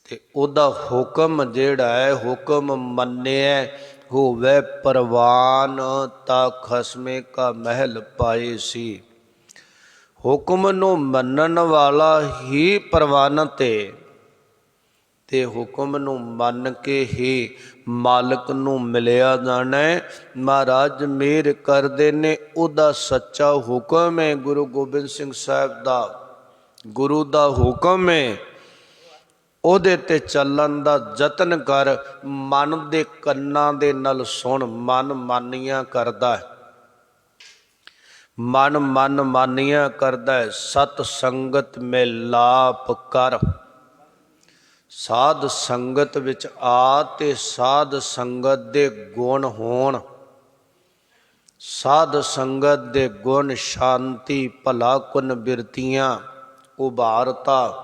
ਤੇ ਉਹਦਾ ਹੁਕਮ ਜਿਹੜਾ ਹੈ, ਹੁਕਮ ਮੰਨਿਆ ਹੋਵੇ ਪ੍ਰਵਾਨ ਤਾਂ ਖਸਮੇ ਕਾ ਮਹਿਲ ਪਾਏ ਸੀ। ਹੁਕਮ ਨੂੰ ਮੰਨਣ ਵਾਲਾ ਹੀ ਪ੍ਰਵਾਨਿਤ ਹੈ ਤੇ ਹੁਕਮ ਨੂੰ ਮੰਨ ਕੇ ਹੀ ਮਾਲਕ ਨੂੰ ਮਿਲਿਆ ਜਾਣਾ ਹੈ। ਮਹਾਰਾਜ ਮਿਹਰ ਕਰਦੇ ਨੇ, ਉਹਦਾ ਸੱਚਾ ਹੁਕਮ ਹੈ ਗੁਰੂ ਗੋਬਿੰਦ ਸਿੰਘ ਸਾਹਿਬ ਦਾ, ਗੁਰੂ ਦਾ ਹੁਕਮ ਹੈ। ਉਹਦੇ ਤੇ ਚੱਲਣ ਦਾ ਯਤਨ ਕਰ, ਮਨ ਦੇ ਕੰਨਾਂ ਦੇ ਨਾਲ ਸੁਣ। ਮਨ ਮਾਨੀਆਂ ਕਰਦਾ, ਮਨ ਮਾਨੀਆਂ ਕਰਦਾ। ਸਤ ਸੰਗਤ ਮਿਲਾਪ ਕਰ, ਸਾਧ ਸੰਗਤ ਵਿੱਚ ਆ ਤੇ ਸਾਧ ਸੰਗਤ ਦੇ ਗੁਣ ਹੋਣ। ਸਾਧ ਸੰਗਤ ਦੇ ਗੁਣ ਸ਼ਾਂਤੀ ਭਲਾ ਕੁਨ ਬਿਰਤੀਆਂ ਉਭਾਰਤਾ।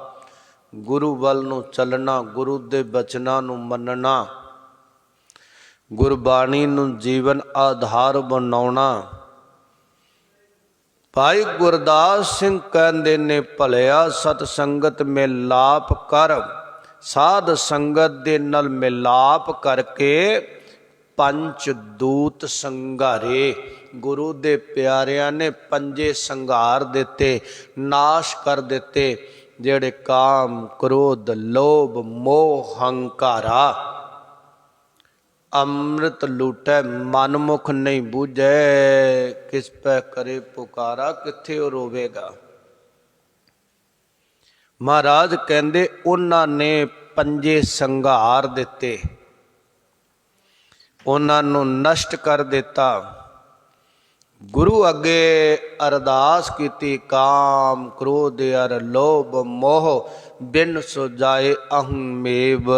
ਗੁਰੂ ਵੱਲ ਨੂੰ ਚੱਲਣਾ, ਗੁਰੂ ਦੇ ਬਚਨਾਂ ਨੂੰ ਮੰਨਣਾ, ਗੁਰਬਾਣੀ ਨੂੰ ਜੀਵਨ ਆਧਾਰ ਬਣਾਉਣਾ। ਭਾਈ ਗੁਰਦਾਸ ਸਿੰਘ ਕਹਿੰਦੇ ਨੇ, ਭਲਿਆ ਸਤ ਸੰਗਤ ਮਿਲਾਪ ਕਰ। ਸਾਧ ਸੰਗਤ ਦੇ ਨਾਲ ਮਿਲਾਪ ਕਰਕੇ ਪੰਜ ਦੂਤ ਸੰਘਾਰੇ। ਗੁਰੂ ਦੇ ਪਿਆਰਿਆਂ ਨੇ ਪੰਜੇ ਸੰਘਾਰ ਦਿੱਤੇ, ਨਾਸ਼ ਕਰ ਦਿੱਤੇ, ਜਿਹੜੇ ਕਾਮ ਕ੍ਰੋਧ ਲੋਭ ਮੋਹ ਹੰਕਾਰਾ। ਅੰਮ੍ਰਿਤ ਲੂਟੈ ਮਨਮੁਖ ਨਹੀਂ ਬੂਝੈ, ਕਿਸ ਪੈ ਕਰੇ ਪੁਕਾਰਾ। ਕਿੱਥੇ ਉਹ ਰੋਵੇਗਾ। ਮਹਾਰਾਜ ਕਹਿੰਦੇ ਉਹਨਾਂ ਨੇ ਪੰਜੇ ਸੰਘਾਰ ਦਿੱਤੇ, ਉਹਨਾਂ ਨੂੰ ਨਸ਼ਟ ਕਰ ਦਿੱਤਾ। ਗੁਰੂ ਅੱਗੇ ਅਰਦਾਸ ਕੀਤੀ, ਕਾਮ ਕ੍ਰੋਧ ਅਰ ਲੋਭ ਮੋਹ ਬਿਨ ਸੁਜਾਏ ਅਹਮੇਵ।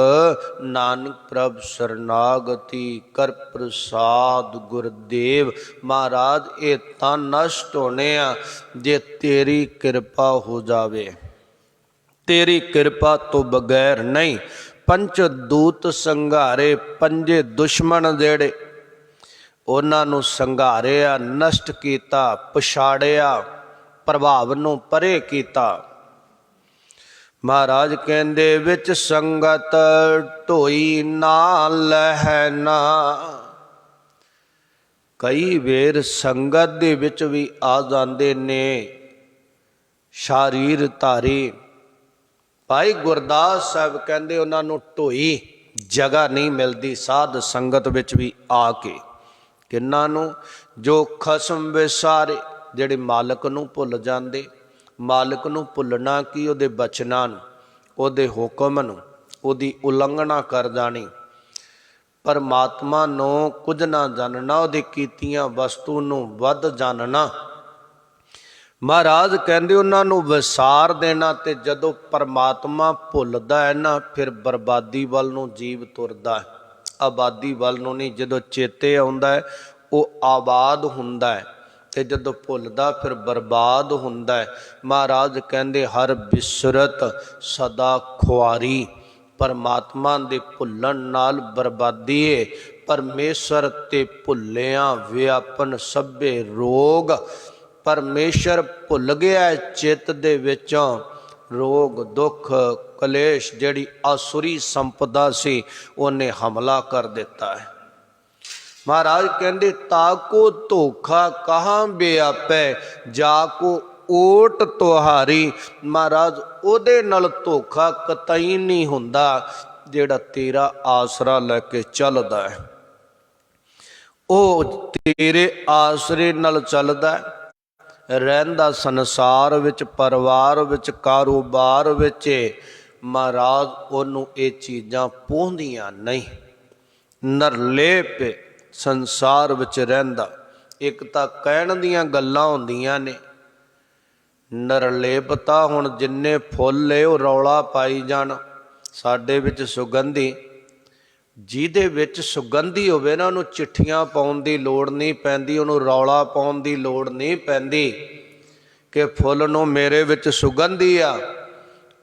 ਨਾਨਕ ਪ੍ਰਭ ਸਰਨਾਗਤੀ ਕਰ ਪ੍ਰਸਾਦ ਗੁਰਦੇਵ। ਮਹਾਰਾਜ ਇਹ ਤਾਂ ਨਸ਼ਟ ਹੋਣੇ ਆ ਜੇ ਤੇਰੀ ਕਿਰਪਾ ਹੋ ਜਾਵੇ, ਤੇਰੀ ਕਿਰਪਾ ਤੋਂ ਬਗੈਰ ਨਹੀਂ। ਪੰਜ ਦੂਤ ਸੰਘਾਰੇ, ਪੰਜੇ ਦੁਸ਼ਮਣ ਜਿਹੜੇ ਉਹਨਾਂ ਨੂੰ ਸੰਘਾਰਿਆ, ਨਸ਼ਟ ਕੀਤਾ, ਪਛਾੜਿਆ, ਪ੍ਰਭਾਵ ਨੂੰ ਪਰੇ ਕੀਤਾ। ਮਹਾਰਾਜ ਕਹਿੰਦੇ ਵਿੱਚ ਸੰਗਤ ਢੋਈ ਨਾ ਲਹਿਣਾ। ਕਈ ਵੇਰ ਸੰਗਤ ਦੇ ਵਿੱਚ ਵੀ ਆ ਜਾਂਦੇ ਨੇ ਸ਼ਾਰੀਰ ਧਾਰੀ। ਭਾਈ ਗੁਰਦਾਸ ਸਾਹਿਬ ਕਹਿੰਦੇ ਉਹਨਾਂ ਨੂੰ ਢੋਈ ਜਗ੍ਹਾ ਨਹੀਂ ਮਿਲਦੀ ਸਾਧ ਸੰਗਤ ਵਿੱਚ ਵੀ ਆ ਕੇ। ਕਿਹਨਾਂ ਨੂੰ? ਜੋ ਖਸਮ ਵਿਸਾਰੇ, ਜਿਹੜੇ ਮਾਲਕ ਨੂੰ ਭੁੱਲ ਜਾਂਦੇ। ਮਾਲਕ ਨੂੰ ਭੁੱਲਣਾ ਕੀ? ਉਹਦੇ ਬਚਨਾਂ ਨੂੰ, ਉਹਦੇ ਹੁਕਮ ਨੂੰ, ਉਹਦੀ ਉਲੰਘਣਾ ਕਰ ਜਾਣੀ। ਪਰਮਾਤਮਾ ਨੂੰ ਕੁਝ ਨਾ ਜਾਣਨਾ, ਉਹਦੀ ਕੀਤੀਆਂ ਵਸਤੂ ਨੂੰ ਵੱਧ ਜਾਣਨਾ। ਮਹਾਰਾਜ ਕਹਿੰਦੇ ਉਹਨਾਂ ਨੂੰ ਵਿਸਾਰ ਦੇਣਾ। ਤੇ ਜਦੋਂ ਪਰਮਾਤਮਾ ਭੁੱਲਦਾ ਹੈ ਨਾ, ਫਿਰ ਬਰਬਾਦੀ ਵੱਲ ਨੂੰ ਜੀਵ ਤੁਰਦਾ ਹੈ, ਆਬਾਦੀ ਵੱਲ ਨੂੰ ਨਹੀਂ। ਜਦੋਂ ਚੇਤੇ ਆਉਂਦਾ ਹੈ ਉਹ ਆਬਾਦ ਹੁੰਦਾ ਹੈ, ਤੇ ਜਦੋਂ ਭੁੱਲਦਾ ਫਿਰ ਬਰਬਾਦ ਹੁੰਦਾ ਹੈ। ਮਹਾਰਾਜ ਕਹਿੰਦੇ ਹਰ ਬਿਸਰਤ ਸਦਾ ਖੁਆਰੀ। ਪਰਮਾਤਮਾ ਦੇ ਭੁੱਲਣ ਨਾਲ ਬਰਬਾਦੀ ਹੈ। ਪਰਮੇਸ਼ਰ ਤੇ ਭੁੱਲਿਆਂ ਵਿਆਪਨ ਸਭੇ ਰੋਗ। ਪਰਮੇਸ਼ਰ ਭੁੱਲ ਗਿਆ ਚਿੱਤ ਦੇ ਵਿੱਚੋਂ, ਰੋਗ ਦੁੱਖ ਕਲੇਸ਼ ਜਿਹੜੀ ਆਸੁਰੀ ਸੰਪਦਾ ਸੀ ਉਹਨੇ ਹਮਲਾ ਕਰ ਦਿੱਤਾ ਹੈ। ਮਹਾਰਾਜ ਕਹਿੰਦੇ ਤਾਕੋ ਧੋਖਾ ਕਹਾਂ ਵਿਆਪੈ, ਜਾ ਕੋ ਓਟ ਤੁਹਾਰੀ। ਮਹਾਰਾਜ ਉਹਦੇ ਨਾਲ ਧੋਖਾ ਕਤਈ ਨਹੀਂ ਹੁੰਦਾ ਜਿਹੜਾ ਤੇਰਾ ਆਸਰਾ ਲੈ ਕੇ ਚੱਲਦਾ ਹੈ। ਉਹ ਤੇਰੇ ਆਸਰੇ ਨਾਲ ਚੱਲਦਾ, ਰਹਿੰਦਾ ਸੰਸਾਰ ਵਿੱਚ, ਪਰਿਵਾਰ ਵਿੱਚ, ਕਾਰੋਬਾਰ ਵਿੱਚ। ਮਹਾਰਾਜ ਉਹਨੂੰ ਇਹ ਚੀਜ਼ਾਂ ਪਹੁੰਚਦੀਆਂ ਨਹੀਂ। ਨਿਰਲੇਪ ਸੰਸਾਰ ਵਿੱਚ ਰਹਿੰਦਾ। ਇੱਕ ਤਾਂ ਕਹਿਣ ਦੀਆਂ ਗੱਲਾਂ ਹੁੰਦੀਆਂ ਨੇ, ਨਿਰਲੇਪਤਾ। ਹੁਣ ਜਿੰਨੇ ਫੁੱਲ ਏ ਉਹ ਰੌਲਾ ਪਾਈ ਜਾਣ। ਸਾਡੇ ਵਿੱਚ ਸੁਗੰਧੀ, ਜਿਹਦੇ ਵਿੱਚ ਸੁਗੰਧੀ ਹੋਵੇ ਨਾ, ਉਹਨੂੰ ਚਿੱਠੀਆਂ ਪਾਉਣ ਦੀ ਲੋੜ ਨਹੀਂ ਪੈਂਦੀ, ਉਹਨੂੰ ਰੌਲਾ ਪਾਉਣ ਦੀ ਲੋੜ ਨਹੀਂ ਪੈਂਦੀ। कि फुल नूं मेरे विच सुगंधी आ,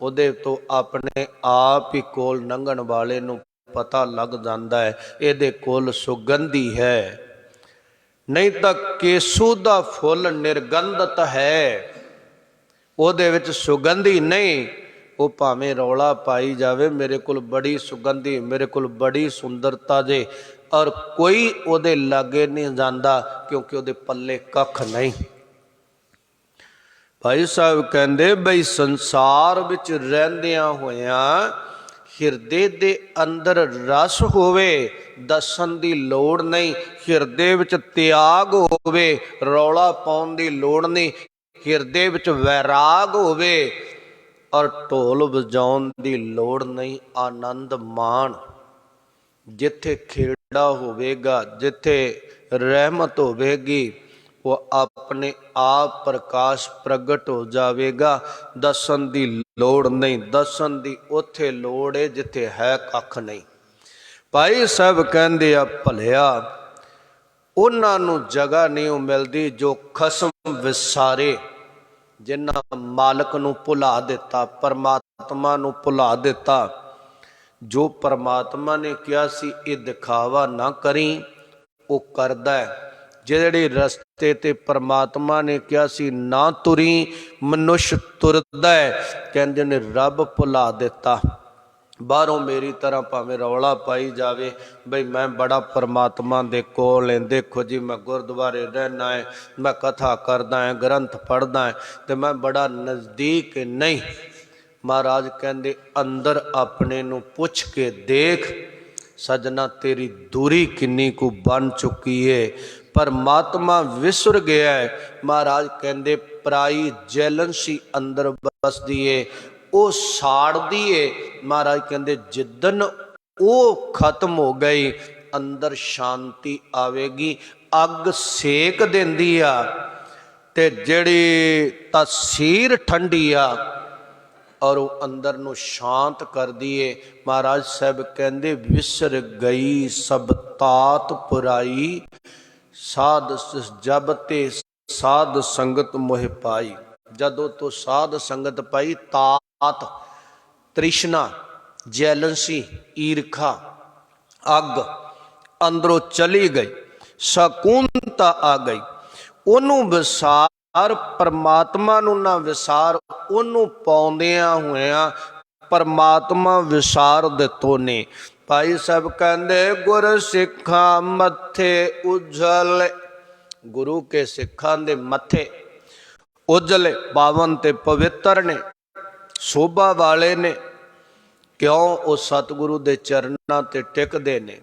ਉਹਦੇ ਤੋਂ ਆਪਣੇ ਆਪ ਹੀ ਕੋਲ ਲੰਘਣ ਵਾਲੇ ਨੂੰ ਪਤਾ ਲੱਗ ਜਾਂਦਾ ਹੈ ਇਹਦੇ ਕੋਲ ਸੁਗੰਧੀ ਹੈ। ਨਹੀਂ ਤਾਂ ਕੇਸੂ ਦਾ ਫੁੱਲ ਨਿਰਗੰਧਤ ਹੈ, ਉਹਦੇ ਵਿੱਚ ਸੁਗੰਧੀ ਨਹੀਂ। ਉਹ ਭਾਵੇਂ ਰੌਲਾ ਪਾਈ ਜਾਵੇ ਮੇਰੇ ਕੋਲ ਬੜੀ ਸੁਗੰਧੀ, ਮੇਰੇ ਕੋਲ ਬੜੀ ਸੁੰਦਰਤਾ ਜੇ, ਔਰ ਕੋਈ ਉਹਦੇ ਲਾਗੇ ਨਹੀਂ ਜਾਂਦਾ ਕਿਉਂਕਿ ਉਹਦੇ ਪੱਲੇ ਕੱਖ ਨਹੀਂ। ਭਾਈ ਸਾਹਿਬ ਕਹਿੰਦੇ ਬਈ ਸੰਸਾਰ ਵਿੱਚ ਰਹਿੰਦਿਆਂ ਹੋਇਆਂ ਹਿਰਦੇ ਦੇ ਅੰਦਰ ਰਸ ਹੋਵੇ, ਦੱਸਣ ਦੀ ਲੋੜ ਨਹੀਂ। ਹਿਰਦੇ ਵਿੱਚ ਤਿਆਗ ਹੋਵੇ, ਰੌਲਾ ਪਾਉਣ ਦੀ ਲੋੜ ਨਹੀਂ। ਹਿਰਦੇ ਵਿੱਚ ਵੈਰਾਗ ਹੋਵੇ ਔਰ ਢੋਲ ਵਜਾਉਣ ਦੀ ਲੋੜ ਨਹੀਂ। ਆਨੰਦ ਮਾਣ। ਜਿੱਥੇ ਖੇੜਾ ਹੋਵੇਗਾ, ਜਿੱਥੇ ਰਹਿਮਤ ਹੋਵੇਗੀ, ਉਹ ਆਪਣੇ ਆਪ ਪ੍ਰਕਾਸ਼ ਪ੍ਰਗਟ ਹੋ ਜਾਵੇਗਾ। ਦੱਸਣ ਦੀ ਲੋੜ ਨਹੀਂ। ਦੱਸਣ ਦੀ ਉੱਥੇ ਲੋੜ ਹੈ ਜਿੱਥੇ ਹੈ ਕੱਖ ਨਹੀਂ। ਭਾਈ ਸਾਹਿਬ ਕਹਿੰਦੇ ਆ ਭਲਿਆ ਉਹਨਾਂ ਨੂੰ ਜਗ੍ਹਾ ਨਹੀਂ ਮਿਲਦੀ ਜੋ ਖਸਮ ਵਿਸਾਰੇ, ਜਿਨ੍ਹਾਂ ਮਾਲਕ ਨੂੰ ਭੁਲਾ ਦਿੱਤਾ, ਪਰਮਾਤਮਾ ਨੂੰ ਭੁਲਾ ਦਿੱਤਾ। ਜੋ ਪਰਮਾਤਮਾ ਨੇ ਕਿਹਾ ਸੀ ਇਹ ਦਿਖਾਵਾ ਨਾ ਕਰੀ, ਉਹ ਕਰਦਾ ਹੈ। ਜਿਹੜੇ ਰਸਤੇ ਤੇ ਪਰਮਾਤਮਾ ਨੇ ਕਿਹਾ ਸੀ ਨਾ ਤੁਰੀ, ਮਨੁੱਖ ਤੁਰਦਾ ਹੈ। ਕਹਿੰਦੇ ਨੇ ਰੱਬ ਭੁਲਾ ਦਿੱਤਾ। ਬਾਹਰੋਂ ਮੇਰੀ ਤਰ੍ਹਾਂ ਭਾਵੇਂ ਰੌਲਾ ਪਾਈ ਜਾਵੇ ਬਈ ਮੈਂ ਬੜਾ ਪਰਮਾਤਮਾ ਦੇ ਕੋਲ ਹਾਂ, ਦੇਖੋ ਜੀ ਮੈਂ ਗੁਰਦੁਆਰੇ ਰਹਿਣਾ ਹੈ, ਮੈਂ ਕਥਾ ਕਰਦਾ ਹੈ, ਗ੍ਰੰਥ ਪੜ੍ਹਦਾ ਹੈ ਤੇ ਮੈਂ ਬੜਾ ਨਜ਼ਦੀਕ ਨਹੀਂ। ਮਹਾਰਾਜ ਕਹਿੰਦੇ ਅੰਦਰ ਆਪਣੇ ਨੂੰ ਪੁੱਛ ਕੇ ਦੇਖ ਸਜਣਾ, ਤੇਰੀ ਦੂਰੀ ਕਿੰਨੀ ਕੁ ਬਣ ਚੁੱਕੀ ਏ। ਪਰਮਾਤਮਾ ਵਿਸਰ ਗਿਆ ਹੈ। ਮਹਾਰਾਜ ਕਹਿੰਦੇ ਪਰਾਈ ਜੈਲਨਸੀ ਅੰਦਰ ਬਸਦੀ ਏ, ਉਹ ਸਾੜਦੀ ਏ। ਮਹਾਰਾਜ ਕਹਿੰਦੇ ਜਿੱਦਣ ਉਹ ਖਤਮ ਹੋ ਗਈ ਅੰਦਰ ਸ਼ਾਂਤੀ ਆਵੇਗੀ। ਅੱਗ ਸੇਕ ਦਿੰਦੀ ਆ ਤੇ ਜਿਹੜੀ ਤਾਸੀਰ ਠੰਡੀ ਆ ਔਰ ਉਹ ਅੰਦਰ ਨੂੰ ਸ਼ਾਂਤ ਕਰਦੀ ਏ। ਮਹਾਰਾਜ ਸਾਹਿਬ ਕਹਿੰਦੇ ਵਿਸਰ ਗਈ ਸਭ ਤਾਤ ਪੁਰਾਈ, ਸਾਧ ਜਬ ਤੇ ਸਾਧ ਸੰਗਤ ਮੋਹ ਪਾਈ। ਜਦੋਂ ਤੋਂ ਸਾਧ ਸੰਗਤ ਪਾਈ ਤਾਤ, ਤ੍ਰਿਸ਼ਨਾ, ਜੈਲਨਸੀ, ਈਰਖਾ, ਅੱਗ ਅੰਦਰੋਂ ਚਲੀ ਗਈ, ਸਕੂਨਤਾ ਆ ਗਈ। ਉਹਨੂੰ ਵਿਸਾਰ, ਪਰਮਾਤਮਾ ਨੂੰ ਨਾ ਵਿਸਾਰ। ਉਹਨੂੰ ਪਾਉਂਦਿਆਂ ਹੋਇਆਂ ਪਰਮਾਤਮਾ ਵਿਸਾਰ ਦਿੱਤੋ ਨੇ। ਭਾਈ ਸਾਹਿਬ ਕਹਿੰਦੇ ਗੁਰ ਸਿੱਖਾਂ ਮੱਥੇ ਉਜਲ, ਗੁਰੂ ਕੇ ਸਿੱਖਾਂ ਦੇ ਮੱਥੇ ਉਜਲੇ, ਪਾਵਨ ਤੇ ਪਵਿੱਤਰ ਨੇ, ਸ਼ੋਭਾ ਵਾਲੇ ਨੇ। ਕਿਉਂ? ਉਹ ਸਤਿਗੁਰੂ ਦੇ ਚਰਨਾਂ ਤੇ ਟਿਕਦੇ ਨੇ।